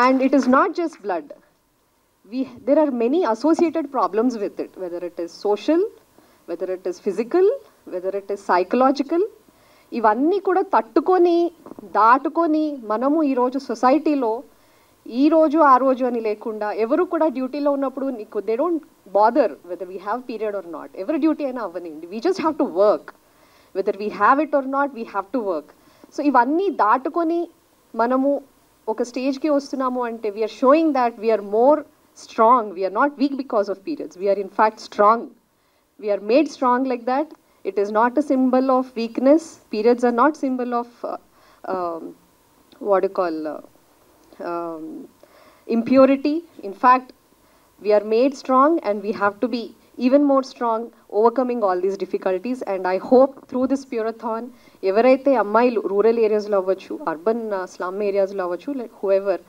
and it is not just blood. There are many associated problems with it, whether it is social, whether it is physical, whether it is psychological. ఇవన్నీ కూడా తట్టుకొని దాటుకొని మనము ఈరోజు సొసైటీలో ఈరోజు ఆ రోజు అని లేకుండా ఎవరు కూడా డ్యూటీలో ఉన్నప్పుడు నీకు they don't bother whether we have period or not. ఎవరి డ్యూటీ అయినా అవ్వనండి, we just have to work. whether we have it or not, we have to work. So ivanni datukoni manamu oka stage ki vastunamu ante we are showing that we are more strong. We are not weak because of periods. We are in fact strong. We are made strong like that. It is not a symbol of weakness. Periods are not symbol of what do you call, impurity. In fact, we are made strong and we have to be even more strong overcoming all these difficulties. And I hope through this Purathon, ఎవరైతే అమ్మాయిలు రూరల్ ఏరియాస్లో అవ్వచ్చు, అర్బన్ స్లమ్ ఏరియాస్లో అవ్వచ్చు, like whoever,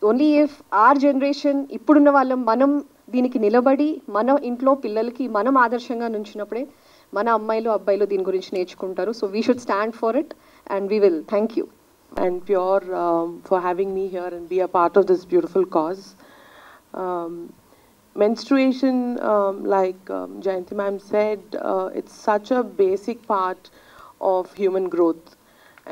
only if our generation ఇప్పుడున్న వాళ్ళం మనం దీనికి నిలబడి మన ఇంట్లో పిల్లలకి మనం ఆదర్శంగా నుంచినప్పుడే మన అమ్మాయిలు అబ్బాయిలు దీని గురించి నేర్చుకుంటారు. So we should stand for it and we will. Thank you. And Pure for having me here and be a part of this beautiful cause. Menstruation, like Jayanti ma'am said, it's such a basic part of human growth.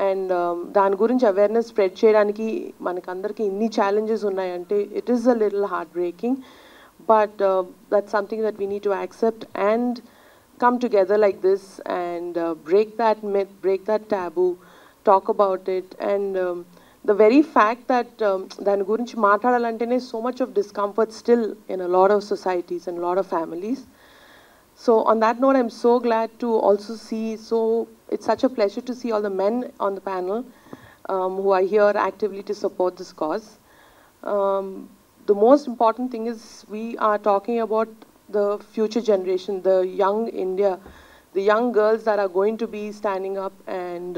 And దాని గురించి అవేర్నెస్ స్ప్రెడ్ చేయడానికి మనకందరికీ ఇన్ని ఛాలెంజెస్ ఉన్నాయంటే it is a little heart breaking, but that's something that we need to accept and come together like this and break that myth, break that taboo, talk about it. And the very fact that dani gurinchi maatladalantene so much of discomfort still in a lot of societies and a lot of families. So on that note, I'm so glad to also see, it's such a pleasure to see all the men on the panel who are here actively to support this cause. The most important thing is we are talking about the future generation, the young India, the young girls that are going to be standing up and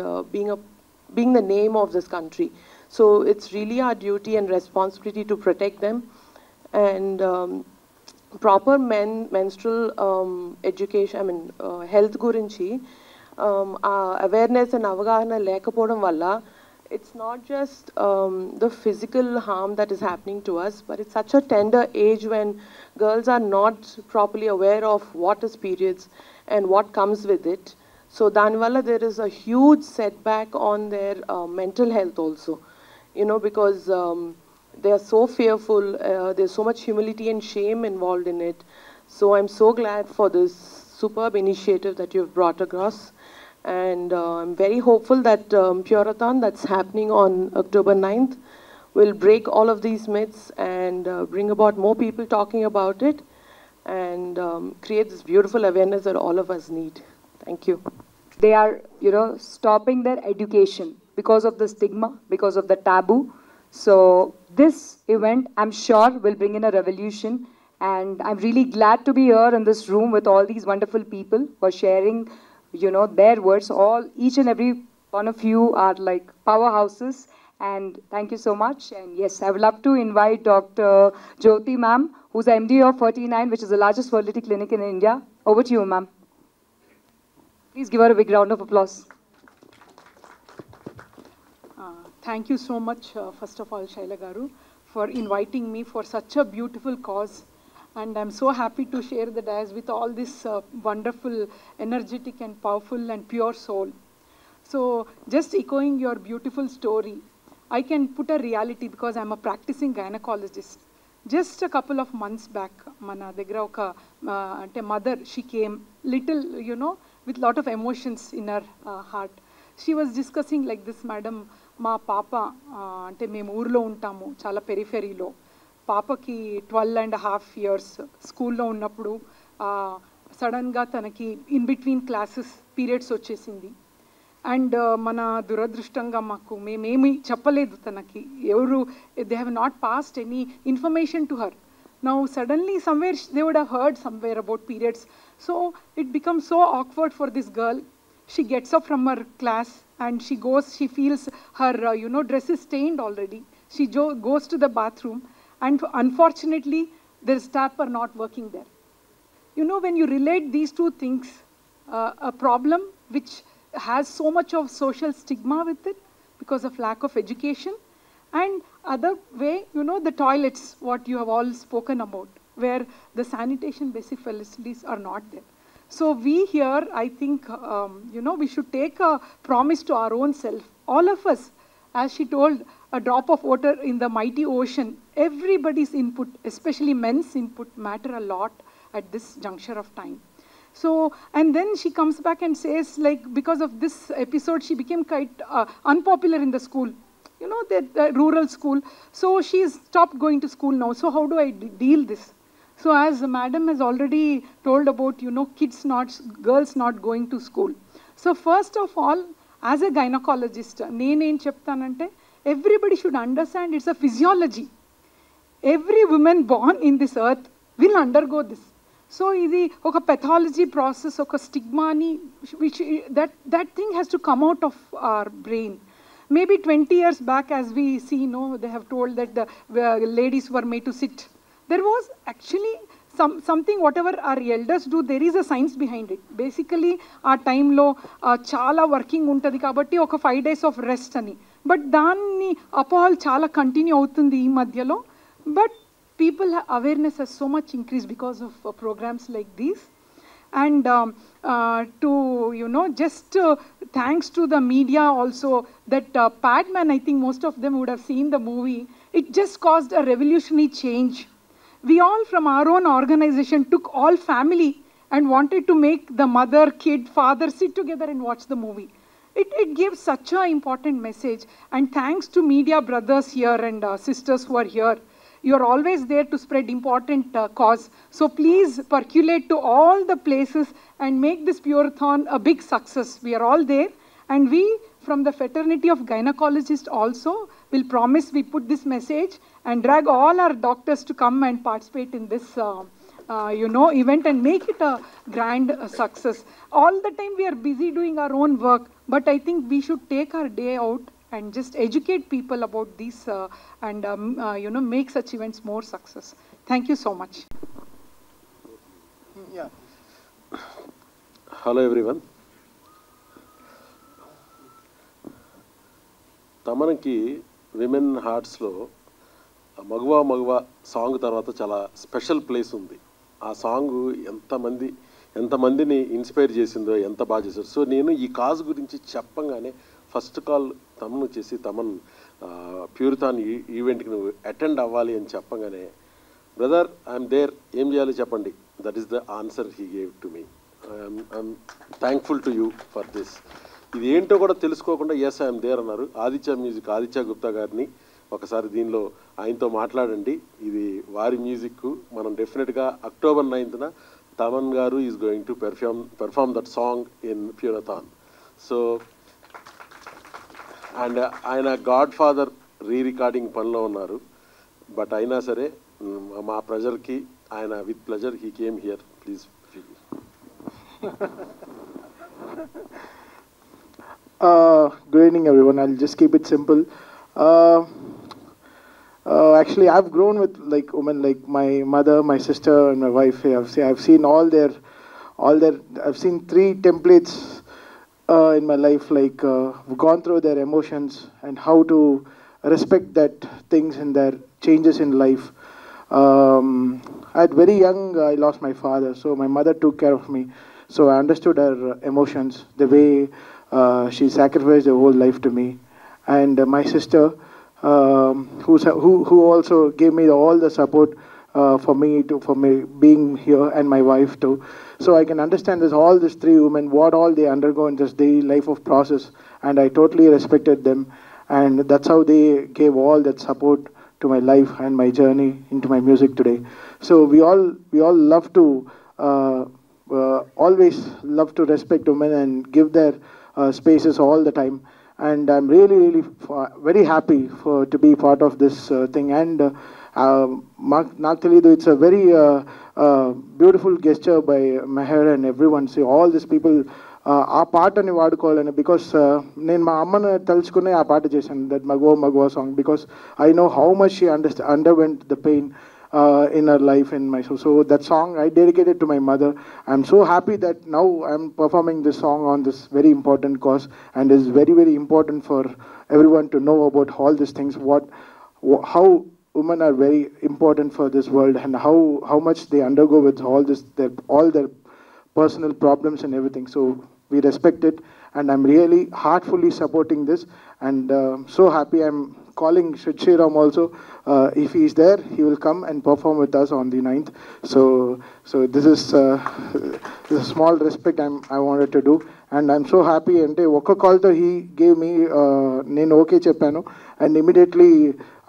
being the name of this country. So it's really our duty and responsibility to protect them. And proper menstrual education, health gurinchi awareness and avagahana lekapodam valla, it's not just the physical harm that is happening to us, but it's such a tender age when girls are not properly aware of what is periods and what comes with it. So danvalla there is a huge setback on their mental health also, because they are so fearful, there's so much humility and shame involved in it. So I'm so glad for this superb initiative that you've brought across. And I'm very hopeful that Purathon that's happening on October 9th will break all of these myths and bring about more people talking about it and create this beautiful awareness that all of us need. Thank you. They are, stopping their education because of the stigma, because of the taboo. So this event, I'm sure, will bring in a revolution. And I'm really glad to be here in this room with all these wonderful people for sharing, their words. Each and every one of you are like powerhouses. And thank you so much. And yes, I would love to invite Dr. Jyoti ma'am, who's the MD of 39, which is the largest fertility clinic in India. Over to you, ma'am. Please give her a big round of applause. Thank you so much, first of all, Shaila Garu, for inviting me for such a beautiful cause. And I'm so happy to share the dais with all this wonderful, energetic and powerful and pure soul. So just echoing your beautiful story, I can put a reality because I'm a practicing gynecologist. Just a couple of months back, mana degra oka mother, she came little, with lot of emotions in her heart. She was discussing like this, madam, మా పాప అంటే మేము ఊర్లో ఉంటాము చాలా పెరిఫెరీలో, పాపకి 12.5 years స్కూల్లో ఉన్నప్పుడు సడన్గా తనకి ఇన్ బిట్వీన్ క్లాసెస్ పీరియడ్స్ వచ్చేసింది. అండ్ మన దురదృష్టంగా మేమేమి చెప్పలేదు తనకి, ఎవరు they have not passed any information to her. Now suddenly somewhere they would have heard somewhere about periods. So it becomes so awkward for this girl. She gets up from her class and she feels her, dress is stained already. She goes to the bathroom and unfortunately the tap are not working there. When you relate these two things, a problem which has so much of social stigma with it because of lack of education, and other way, the toilets, what you have all spoken about, where the sanitation basic facilities are not there. So we here, I think, we should take a promise to our own self. All of us, as she told, a drop of water in the mighty ocean. Everybody's input, especially men's input, matter a lot at this juncture of time. So, and then she comes back and says, like, because of this episode, she became quite unpopular in the school. The rural school. So she's stopped going to school now. So how do I deal this? So as the madam has already told about, girls not going to school. So first of all, as a gynaecologist నేనేం చెప్తానంటే everybody should understand it's a physiology. Every women born in this earth will undergo this. So ఇది ఒక పెథాలజీ ప్రాసెస్, ఒక స్టిగ్మాని which that thing has to come out of our brain. Maybe 20 years back, as we see, they have told that the ladies were made to sit. There was actually something, whatever our elders do, there is a science behind it. Basically, our time lo chala working untadi kabatti oka 5 days of rest ani. But danni apahal chala continue avutundi ee madhyalo. But people awareness has so much increased because of programs like these. And to just thanks to the media also, that Padman, I think most of them would have seen the movie. It just caused a revolutionary change. We all from our own organization took all family and wanted to make the mother, kid, father sit together and watch the movie. It gives such an important message, and thanks to media brothers here and sisters who are here. You are always there to spread important cause. So please percolate to all the places and make this Pureathon a big success. We are all there, and we from the fraternity of gynecologists also will promise we put this message and drag all our doctors to come and participate in this event and make it a grand success. All the time we are busy doing our own work, but I think we should take our day out and just educate people about this and make such events more success. Thank you so much. Yeah. Hello everyone. తమన్కి విమెన్ హార్ట్స్లో మగువా మగువా సాంగ్ తర్వాత చాలా స్పెషల్ ప్లేస్ ఉంది. ఆ సాంగ్ ఎంతమందిని ఇన్స్పైర్ చేసిందో, ఎంత బాగా చేశారు. సో నేను ఈ కాజ్ గురించి చెప్పంగానే ఫస్ట్ కాల్ తమను చేసి తమన్ ప్యూరిథాన్ ఈవెంట్కి నువ్వు అటెండ్ అవ్వాలి అని చెప్పగానే, బ్రదర్ ఐఎమ్ దేర్, ఏం చేయాలో చెప్పండి. That is the answer he gave to me. I'm thankful to you for this. ఇది ఏంటో కూడా తెలుసుకోకుండా ఎస్ ఐఎమ్ దేర్ అన్నారు. ఆదిత్య గుప్తా గారిని ఒకసారి దీనిలో ఆయనతో మాట్లాడండి. ఇది వారి మ్యూజిక్. మనం డెఫినెట్గా October 9th తమన్ గారు is going to perform that song in Purathon. So and ఆయన గాడ్ ఫాదర్ రికార్డింగ్ పనిలో ఉన్నారు. బట్ అయినా సరే మా ప్రెజర్కి ఆయన with pleasure he came here. Please. Good evening everyone. I'll just keep it simple. Actually I've grown with like women like my mother, my sister and my wife. I've seen all their I've seen 3 templates in my life, like gone through their emotions and how to respect that things and their changes in life. At very young I lost my father, so my mother took care of me, so I understood her emotions, the way she sacrificed her whole life to me. And my sister who also gave me all the support for me being here, and my wife too. So I can understand this, all these 3 women, what all they undergo in this daily life of process, and I totally respected them, and that's how they gave all that support to my life and my journey into my music today. So we all love to always love to respect women and give their spaces all the time. And I'm really very happy to be part of this thing. And Naktalidu, it's a very beautiful gesture by Meher and everyone. See, all these people, ఆ పాటని వాడుకోవాలని, బికాస్ నేను మా అమ్మను తలుచుకునే ఆ పాట చేశాను, that Maguva song, because I know how much she underwent the pain in her life and my soul. So that song I dedicated to my mother. I'm so happy that now I'm performing this song on this very important cause, and it's very important for everyone to know about all these things, how women are very important for this world, and how much they undergo with all this, all their personal problems and everything. So we respect it, and I'm really heartfully supporting this, and so happy. I'm calling Sriram also. If he is there, he will come and perform with us on the 9th. So this is a small respect I wanted to do, and I'm so happy. Ante oka call to he gave me nenu okay cheppanu, and immediately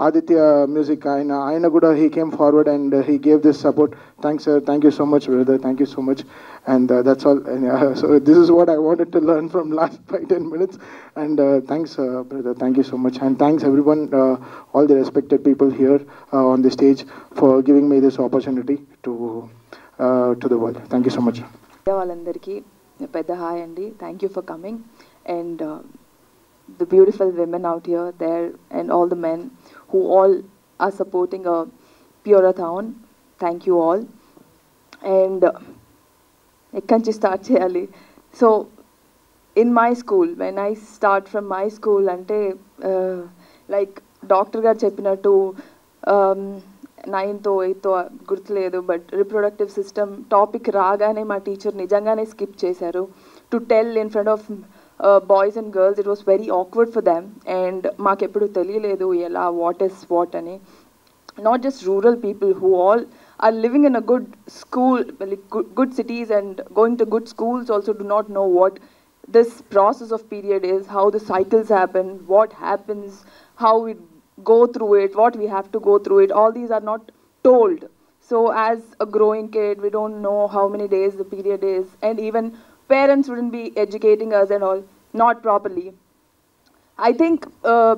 Aditya Music, Aina Guda, he came forward and he gave this support. Thanks, sir. Thank you so much, brother. Thank you so much. And that's all. And, so this is what I wanted to learn from last 5-10 minutes. And thanks, brother. Thank you so much. And thanks, everyone, all the respected people here on the stage for giving me this opportunity to the world. Thank you so much. వాళ్ళందరికీ పెద్ద హాయ్ అండి. Thank you for coming and the beautiful women out here there and all the men who all are supporting a Pure-a-thon. Thank you all. And ekkadi nunchi start cheyali. So in my school, when I start from my school ante like doctor garu cheppinattu 9th 8th గుర్తులేదు, బట్ రిప్రొడక్టివ్ సిస్టమ్ టాపిక్ రాగానే మా టీచర్ నిజంగానే స్కిప్ చేశారు. To tell in front of boys and girls it was very awkward for them. And మాకెప్పుడు తెలియలేదు ఎలా వాట్ ఇస్ వాట్ అని. Not just rural people who all are living in a good school, like good cities and going to good schools also do not know what this process of period is, how the cycles happen, what happens, how we go through it, what we have to go through it. All these are not told. So as a growing kid, we don't know how many days the period is, and even parents wouldn't be educating us and all, not properly. I think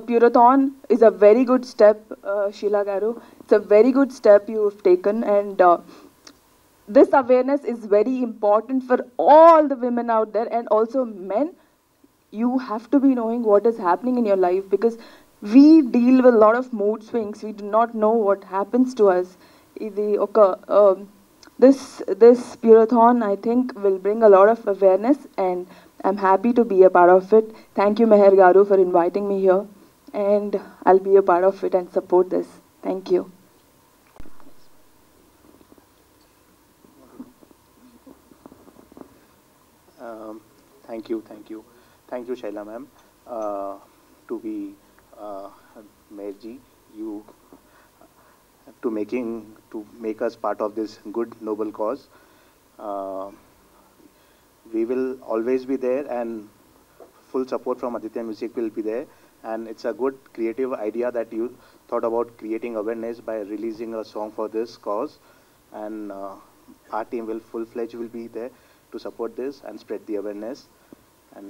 Pure-a-thon is a very good step, Sheila Garu. It's a very good step you've taken, and this awareness is very important for all the women out there and also men. You have to be knowing what is happening in your life, because we deal with a lot of mood swings. We do not know what happens to us. This Pure-a-thon, I think, will bring a lot of awareness, and I'm happy to be a part of it. Thank you, Meher Garu, for inviting me here, and I'll be a part of it and support this. Thank you. Thank you, Shaila ma'am. To be Meherji, you to make us part of this good noble cause. We will always be there, and full support from Aditya Music will be there. And it's a good creative idea that you thought about creating awareness by releasing a song for this cause. And our team will full-fledged will be there to support this and spread the awareness. And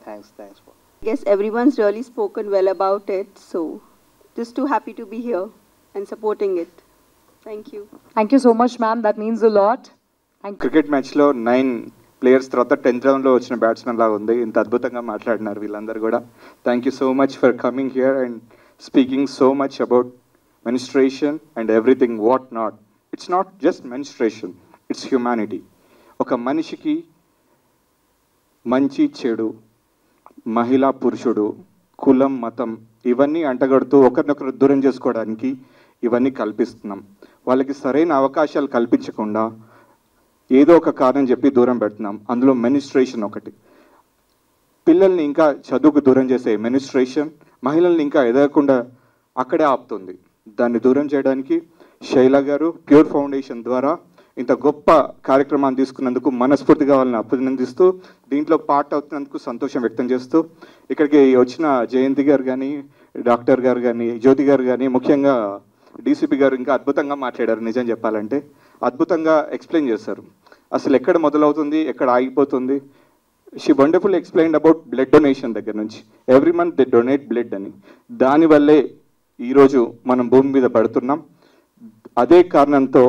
thanks for. Yes, everyone's really spoken well about it. So just too happy to be here and supporting it. Thank you. Thank you so much, ma'am. That means a lot. Thank you. Cricket మ్యాచ్లో 9 ప్లేయర్స్ తర్వాత 10th రౌండ్లో వచ్చిన బ్యాట్స్మెన్ లాగా ఉంది. ఇంత అద్భుతంగా మాట్లాడినారు వీళ్ళందరూ కూడా. Thank you so much for coming here and speaking so much about menstruation and everything what not. It's not just menstruation, it's humanity. ఒక మనిషికి మంచి చెడు, మహిళా పురుషుడు, కులం మతం ఇవన్నీ అంటగడుతూ ఒకరినొకరు దూరం చేసుకోవడానికి ఇవన్నీ కల్పిస్తున్నాం. వాళ్ళకి సరైన అవకాశాలు కల్పించకుండా ఏదో ఒక కారణం చెప్పి దూరం పెడుతున్నాం. అందులో మెనిస్ట్రేషన్ ఒకటి. పిల్లల్ని ఇంకా చదువుకు దూరం చేసే మెనిస్ట్రేషన్ మహిళల్ని ఇంకా ఎదగకుండా అక్కడే ఆపుతుంది. దాన్ని దూరం చేయడానికి శైల గారు ప్యూర్ ఫౌండేషన్ ద్వారా ఇంత గొప్ప కార్యక్రమాన్ని తీసుకున్నందుకు మనస్ఫూర్తిగా వాళ్ళని అభినందిస్తూ, దీంట్లో పార్ట్ అవుతున్నందుకు సంతోషం వ్యక్తం చేస్తూ, ఇక్కడికి వచ్చిన జయంతి గారు కానీ, డాక్టర్ గారు కానీ, జ్యోతి గారు కానీ, ముఖ్యంగా డీసీపీ గారు ఇంకా అద్భుతంగా మాట్లాడారు. నిజం చెప్పాలంటే అద్భుతంగా ఎక్స్ప్లెయిన్ చేశారు. అసలు ఎక్కడ మొదలవుతుంది, ఎక్కడ ఆగిపోతుంది. She wonderful explain about blood donation దగ్గర నుంచి. Every month they donate blood అని. దానివల్లే ఈరోజు మనం భూమి మీద పడుతున్నాం. అదే కారణంతో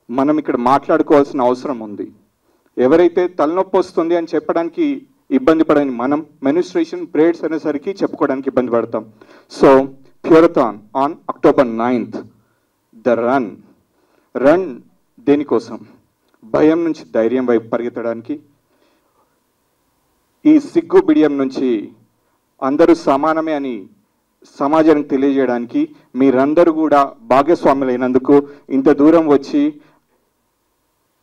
మనం ఇక్కడ మాట్లాడుకోవాల్సిన అవసరం ఉంది. ఎవరైతే తలనొప్పి వస్తుంది అని చెప్పడానికి ఇబ్బంది పడని మనం మెనిస్ట్రేషన్ పీరియడ్స్ అనేసరికి చెప్పుకోవడానికి ఇబ్బంది పడతాం. So Pure-a-thon on October 9th, the run దేనికోసం? భయం నుంచి ధైర్యం వైపు పరిగెత్తడానికి, ఈ సిగ్గు బిడియం నుంచి అందరూ సమానమే అని సమాజానికి తెలియజేయడానికి మీరందరూ కూడా భాగస్వాములైనందుకు, ఇంత దూరం వచ్చి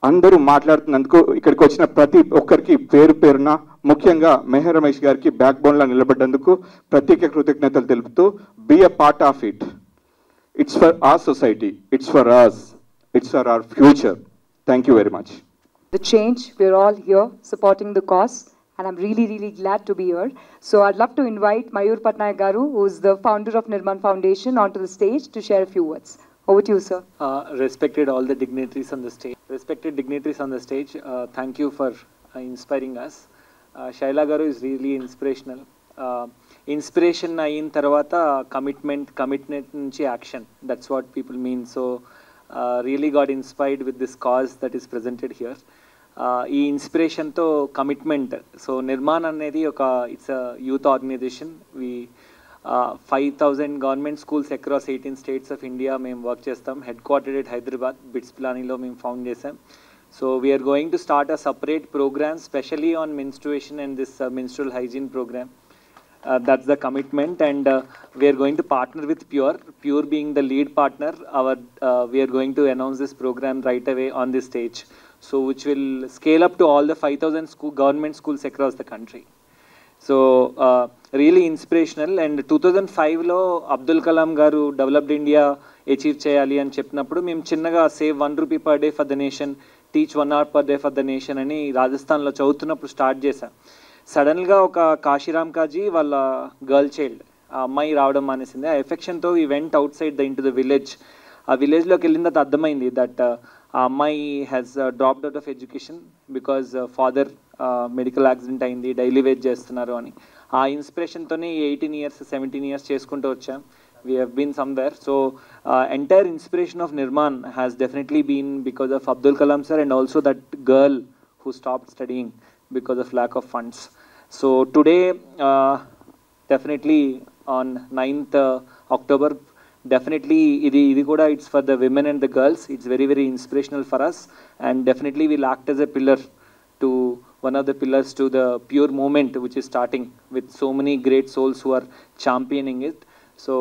అందరూ మాట్లాడుతున్నందుకు, ఇక్కడికి వచ్చిన ప్రతి ఒక్కరికి పేరు పేరున, ముఖ్యంగా మెహర్ రమేష్ గారికి బ్యాక్ బోన్లో నిలబడ్డందుకు ప్రత్యేక కృతజ్ఞతలు తెలుపుతూ, be a part of it. It's for our society, it's for us, it's for our future. Thank you very much. The change, we're all here supporting the cause, and I'm really, really glad to be here. So I'd love to invite Mayur Patnaik Garu, who's the founder of Nirman Foundation, onto the stage to share a few words. Over to you, sir. Respected all the dignitaries on the stage. Respected dignitaries on the stage, thank you for inspiring us. Shaila Garu is really inspirational. Inspiration ayin tarvata commitment nunchi action. That's what people mean. So really got inspired with this cause that is presented here. ఈ ఇన్స్పిరేషన్తో కమిట్మెంట్ సో నిర్మాణ్ అనేది it's a youth organisation we 5,000 government schools across 18 states of India మేము వర్క్ చేస్తాం. Headquartered at Hyderabad BITS పిలానీలో మేము ఫౌండ్ చేసాం. So we're going to start a separate programme specially on menstruation and this menstrual hygiene programme. That's the commitment, and we are going to partner with Pure being the lead partner. We are going to announce this program right away on this stage, so which will scale up to all the 5,000 government schools across the country. So really inspirational. And 2005 lo Abdul Kalam garu developed India achieve cheyali అని చెప్పినప్పుడు మేము చిన్నగా save 1 rupee per day for the nation, teach 1 hour per day for the nation అని రాజస్థాన్లో చదువుతున్నప్పుడు స్టార్ట్ చేశాం. సడన్గా ఒక కాశీరామ్ కాజీ వాళ్ళ గర్ల్ చైల్డ్ ఆ అమ్మాయి రావడం మానేసింది. ఆ ఎఫెక్షన్తో ఈ went out side the village. ఆ విలేజ్లోకి వెళ్ళిన తర్వాత అర్థమైంది దట్ ఆ అమ్మాయి has dropped out of education because father medical accident అయింది, డైలీ వేజ్ చేస్తున్నారు అని. ఆ ఇన్స్పిరేషన్తోనే 18 years 17 years చేసుకుంటూ వచ్చాం. We have been somewhere. So entire inspiration of Nirman has definitely been because of Abdul Kalam sir and also that girl who stopped studying because of lack of funds. So today definitely on 9th October definitely idi kuda it's for the women and the girls. It's very, very inspirational for us, and definitely will act as a pillar to one of the pillars to the Pure movement which is starting with so many great souls who are championing it. So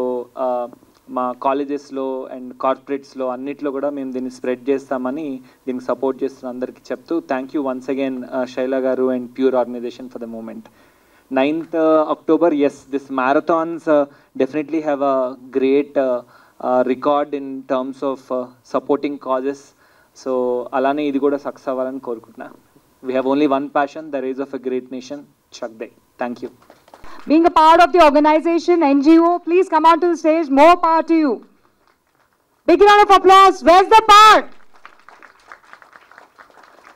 మా కాలేజెస్లో అండ్ కార్పొరేట్స్లో అన్నిట్లో కూడా మేము దీన్ని స్ప్రెడ్ చేస్తామని దీనికి సపోర్ట్ చేస్తున్న అందరికీ చెప్తూ thank you once again Shaila గారు and Pure organisation for the moment. 9th October, yes, this marathons definitely have a great record in terms of supporting causes. So alane idi kuda success avalani korukuntunna. We have only one passion, the raise of a great nation. Chak de. Thank you. Being a part of the organization, NGO, please come on to the stage. More power to you. Big round of applause. Where's the part?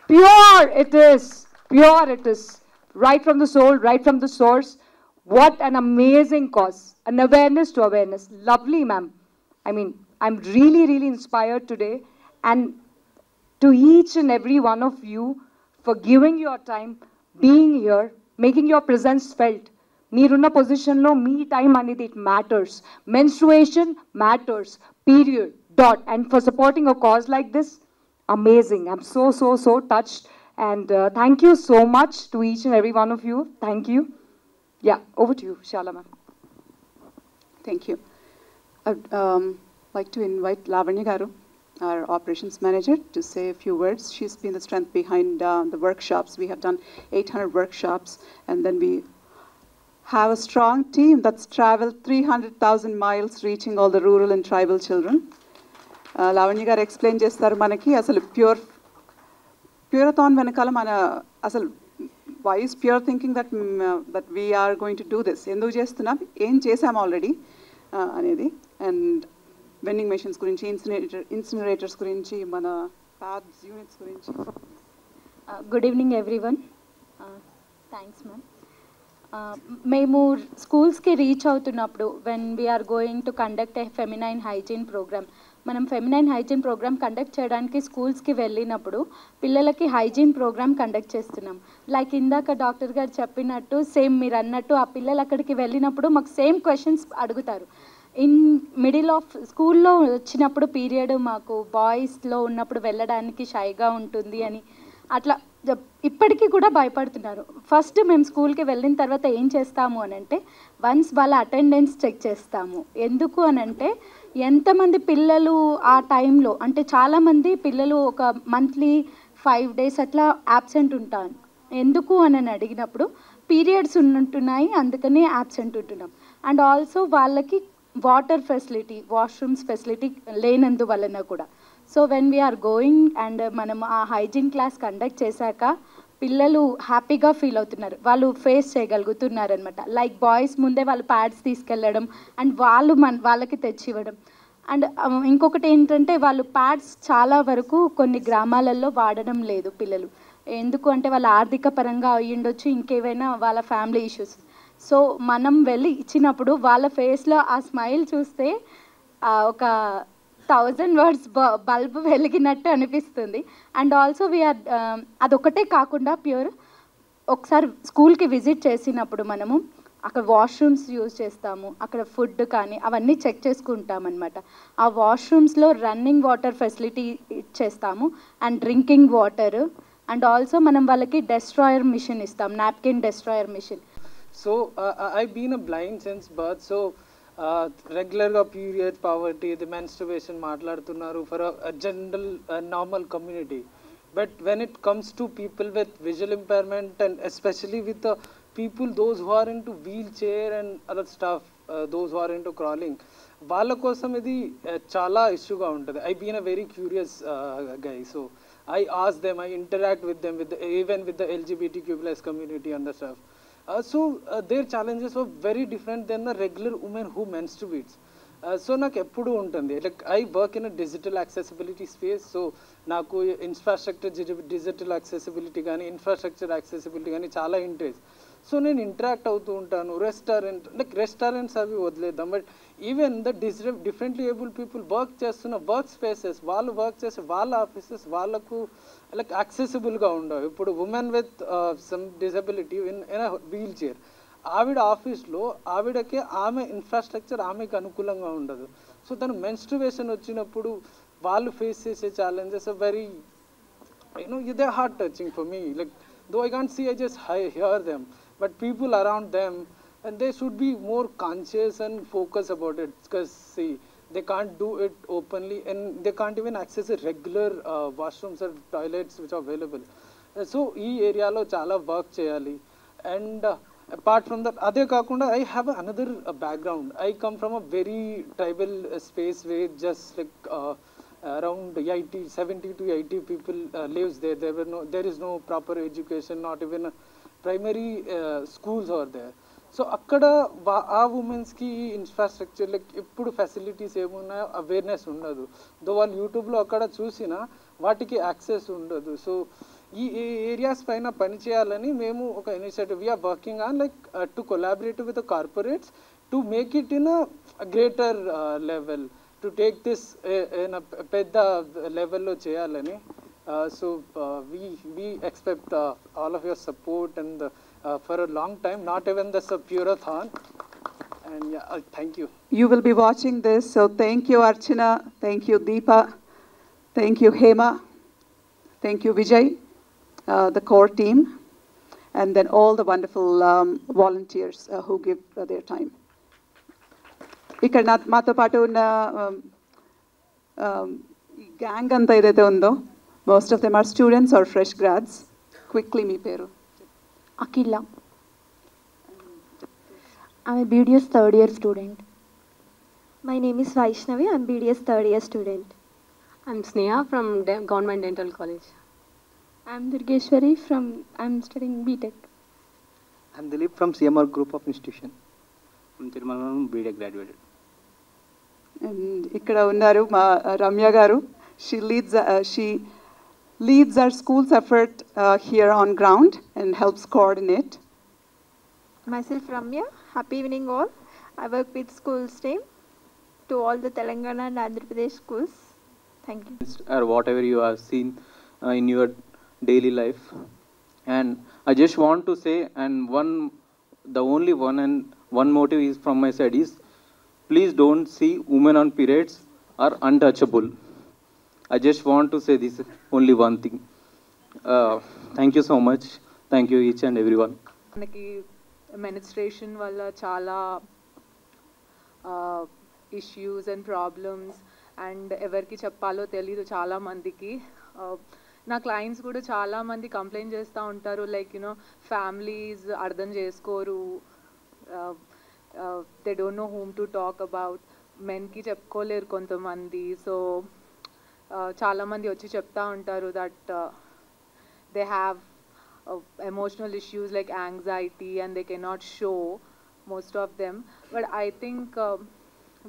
Pure it is. Pure it is. Right from the soul, right from the source. What an amazing cause. An awareness to awareness. Lovely, ma'am. I mean, I'm really, really inspired today. And to each and every one of you for giving your time, being here, making your presence felt. మీరున్న పొజిషన్లో మీ టైం అనేది it matters. Menstruation matters, period, dot. And for supporting a cause like this, amazing. I'm so touched and thank you so much to each and every one of you. Thank you. Yeah, over to you, Shala ma'am. Thank you. I'd like to invite Lavanya Garu, our operations manager, to say a few words. She's been the strength behind the workshops. We have done 800 workshops, and then we have a strong team that's traveled 300,000 miles reaching all the rural and tribal children. Lavanya garu explain chestaru manaki asalu pureathon venakala mana asalu why is Pure thinking that we are going to do this, enduku chestunam, em chesam already anedi, and vending machines gurinchi, incinerators gurinchi, mana pads units gurinchi. Good evening everyone. Thanks ma'am. మేము స్కూల్స్కి రీచ్ అవుతున్నప్పుడు when we're going to conduct a feminine hygiene programme, మనం ఫెమినైన్ హైజీన్ ప్రోగ్రామ్ కండక్ట్ చేయడానికి స్కూల్స్కి వెళ్ళినప్పుడు పిల్లలకి హైజీన్ ప్రోగ్రామ్ కండక్ట్ చేస్తున్నాం. లైక్ ఇందాక డాక్టర్ గారు చెప్పినట్టు, సేమ్ మీరు అన్నట్టు ఆ పిల్లలు అక్కడికి వెళ్ళినప్పుడు మాకు సేమ్ క్వశ్చన్స్ అడుగుతారు. ఇన్ మిడిల్ ఆఫ్ స్కూల్లో వచ్చినప్పుడు పీరియడ్ మాకు బాయ్స్లో ఉన్నప్పుడు వెళ్ళడానికి షైగా ఉంటుంది అని అట్లా ఇప్పటికీ కూడా భయపడుతున్నారు. ఫస్ట్ మేము స్కూల్కి వెళ్ళిన తర్వాత ఏం చేస్తాము అని అంటే, వన్స్ వాళ్ళ అటెండెన్స్ చెక్ చేస్తాము. ఎందుకు అని అంటే, ఎంతమంది పిల్లలు ఆ టైంలో, అంటే చాలామంది పిల్లలు ఒక మంత్లీ 5 days అట్లా యాబ్సెంట్ ఉంటారు. ఎందుకు అని అడిగినప్పుడు పీరియడ్స్ ఉంటున్నాయి, అందుకని యాబ్సెంట్ ఉంటున్నాం. అండ్ ఆల్సో వాళ్ళకి వాటర్ ఫెసిలిటీ, వాష్రూమ్స్ ఫెసిలిటీ లేనందువలన కూడా. So when we're going and మనం ఆ హైజీన్ క్లాస్ కండక్ట్ చేశాక పిల్లలు హ్యాపీగా ఫీల్ అవుతున్నారు, వాళ్ళు ఫేస్ చేయగలుగుతున్నారు అనమాట. లైక్ బాయ్స్ ముందే వాళ్ళు ప్యాడ్స్ తీసుకెళ్ళడం అండ్ వాళ్ళకి తెచ్చి ఇవ్వడం. అండ్ ఇంకొకటి ఏంటంటే వాళ్ళు ప్యాడ్స్ చాలా వరకు కొన్ని గ్రామాలలో వాడడం లేదు పిల్లలు. ఎందుకు అంటే వాళ్ళ ఆర్థిక పరంగా అయ్యుండొచ్చు, ఇంకేవైనా వాళ్ళ ఫ్యామిలీ ఇష్యూస్. సో మనం వెళ్ళి ఇచ్చినప్పుడు వాళ్ళ ఫేస్లో ఆ స్మైల్ చూస్తే ఒక 1000 వర్డ్స్ బల్బ్ వెలిగినట్టు అనిపిస్తుంది. అండ్ ఆల్సో వీఆర్ అదొకటే కాకుండా ప్యూర్ ఒకసారి స్కూల్కి విజిట్ చేసినప్పుడు మనము అక్కడ వాష్రూమ్స్ యూజ్ చేస్తాము, అక్కడ ఫుడ్ కానీ అవన్నీ చెక్ చేసుకుంటామన్నమాట. ఆ వాష్రూమ్స్లో రన్నింగ్ వాటర్ ఫెసిలిటీ ఇచ్చేస్తాము and drinking water. And also మనం వాళ్ళకి డెస్ట్రాయర్ మిషన్ ఇస్తాం, napkin destroyer machine. So I've been a blind since birth, so regular period poverty, the menstruation మాట్లాడుతున్నారు for a general normal community. But when it comes to people with visual impairment and especially with the people those who are into wheelchair and other stuff, those who are into crawling, వాళ్ళ కోసం ఇది చాలా ఇష్యూగా ఉంటుంది. I been a very curious guy, so I ask them, I interact with them, even with the LGBTQ+ community and the stuff. So their challenges were very different than the regular women who menstruates. So నాకు ఎప్పుడు ఉంటుంది, like I work in a digital accessibility space. So నాకు డిజిటల్ యాక్సెసిబిలిటీ కానీ ఇన్ఫ్రాస్ట్రక్చర్ యాక్సెసిబిలిటీ కానీ చాలా ఇంట్రెస్ట్. సో నేను ఇంటరాక్ట్ అవుతూ ఉంటాను. రెస్టారెంట్స్ అవి వదిలేద్దాం, but even the differently able people work చేస్తున్న వర్క్ స్పేసెస్, వాళ్ళు వర్క్ చేసే వాళ్ళ ఆఫీసెస్ వాళ్ళకు లైక్ యాక్సెసిబుల్గా ఉండవు. ఇప్పుడు women with some disability in wheel chair, ఆవిడ ఆఫీస్లో ఆవిడకే ఆమె ఇన్ఫ్రాస్ట్రక్చర్ ఆమెకు అనుకూలంగా ఉండదు. సో తను మెన్స్ట్రువేషన్ వచ్చినప్పుడు వాళ్ళు ఫేస్ చేసే challenges are very they heart touching for me. Like though I can't see, I just hear them, but people around them, and they should be more conscious and focus about it, because see, they can't do it openly and they can't even access a regular washrooms or toilets which are available. So ee area lo chala work cheyali. And apart from that, ade kaakunda I have another background. I come from a very tribal space where just like around 70 to 80 people lives there. There is no proper education, not even primary schools are there. So అక్కడ ఆ ఉమెన్స్కి ఇన్ఫ్రాస్ట్రక్చర్ లైక్ ఎప్పుడు ఫెసిలిటీస్ ఏమున్నాయో అవేర్నెస్ ఉండదు. దో వాళ్ళు యూట్యూబ్లో అక్కడ చూసినా వాటికి యాక్సెస్ ఉండదు. సో ఈ ఏరియాస్ పైన పనిచేయాలని మేము ఒక initiative we're working on, like to collaborate with corporates to make it in a greater level, to take this పెద్ద లెవెల్లో చేయాలని. So we expect all of your support and for a long time, not even this Purathon. And yeah, thank you. You will be watching this, so thank you Archana, thank you Deepa, thank you Hema, thank you Vijay, the core team, and then all the wonderful volunteers who give their time. ఇక్కడ మాతో పాటు ఉన్న గ్యాంగ్ అంతా ఏదైతే ఉందో, most of them are students or fresh grads. Quickly మీ పేరు? Akila. I'm a BDS third year student. My name is Vaishnavi. I'm BDS third year student. I'm Sneha from Government Dental College. I'm Durgeshwari I'm studying BTech. I'm Dilip from CMR Group of Institution. I'm Tirumala, BTech graduated. And ఇక్కడ ఉన్నారు మా రమ్య గారు. She leads our school's effort here on ground and helps coordinate. Myself Ramya, happy evening all. I work with schools team to all the Telangana and Andhra Pradesh schools. Thank you. Or whatever you have seen in your daily life. And I just want to say, and the only one motive is from my side is, please don't see women on periods are untouchable. I just want to say this only one thing. Thank you so much. Thank you each and everyone. మనకి మెనిస్ట్రేషన్ వల్ల చాలా ఇష్యూస్ అండ్ ప్రాబ్లమ్స్ అండ్ ఎవరికి చెప్పాలో తెలీదు చాలా మందికి. నా క్లయింట్స్ కూడా చాలా మంది కంప్లైంట్ చేస్తూ ఉంటారు, లైక్ ఫ్యామిలీస్ అర్థం చేసుకోరు, they don't know whom to talk about. మెన్కి చెప్పుకోలేరు కొంతమంది. సో చాలామంది వచ్చి చెప్తా ఉంటారు that they have emotional issues like anxiety, and they cannot show, most of them. But I think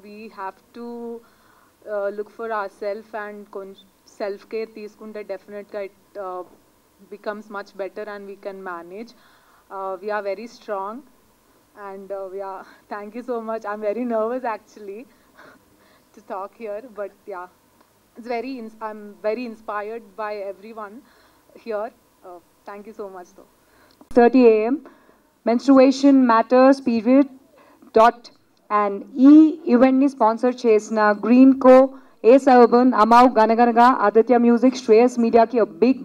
we have to look for ourselves, and self-care తీసుకుంటే definitely it becomes much better and we can manage. We are very strong, and thank you so much. I'm very nervous actually to talk here, but yeah, it's I'm very inspired by everyone here. Thank you so much though. 30 a.m. menstruation matters period dot and event ni sponsor chesna Green Co, Ace Urban, Amau, Ganaganaga, Aditya Music, Shreyas Media ki a big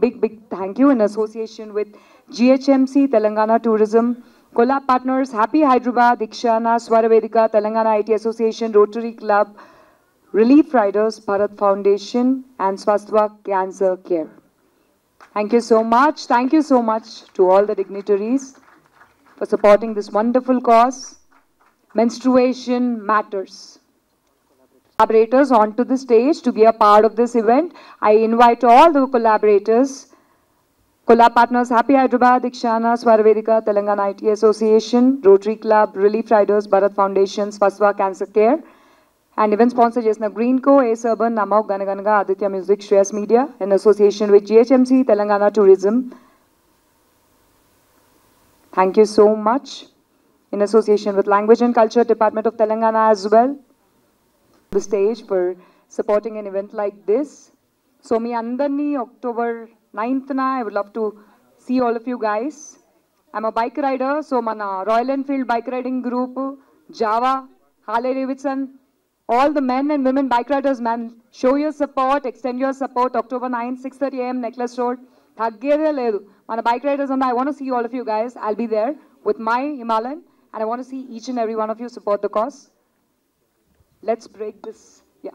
thank you in association with GHMC, Telangana Tourism, collab partners Happy Hyderabad, Dikshana, Swaravedika, Telangana IT Association, Rotary Club, Relief Riders, Bharat Foundation, and Swasthya Cancer Care. Thank you so much. Thank you so much to all the dignitaries for supporting this wonderful cause. Menstruation matters. Collaborators onto the stage to be a part of this event. I invite all the collaborators, collab partners Happy Hyderabad, Dikshana, Swaravedika, Telangana IT Association, Rotary Club, Relief Riders, Bharat Foundation, Swasthya Cancer Care, and event sponsor Jesna Green Co, Ace Urban, Namau, Ganaganaga, Aditya Music, Shreyas Media, in association with GHMC, Telangana Tourism. Thank you so much. In association with Language and Culture Department of Telangana as well. The stage for supporting an event like this. So me andarni October 9th na, I would love to see all of you guys. I'm a bike rider, so mana Royal Enfield bike riding group, Java, Harley Davidson, all the men and women bike riders, man, show your support, extend your support. October 9th, 6:30 a.m. Necklace Road. Thaggede ledu. Mana bike riders and I want to see all of you guys. I'll be there with my Himalayan, and I want to see each and every one of you support the cause. Let's break this. Yeah.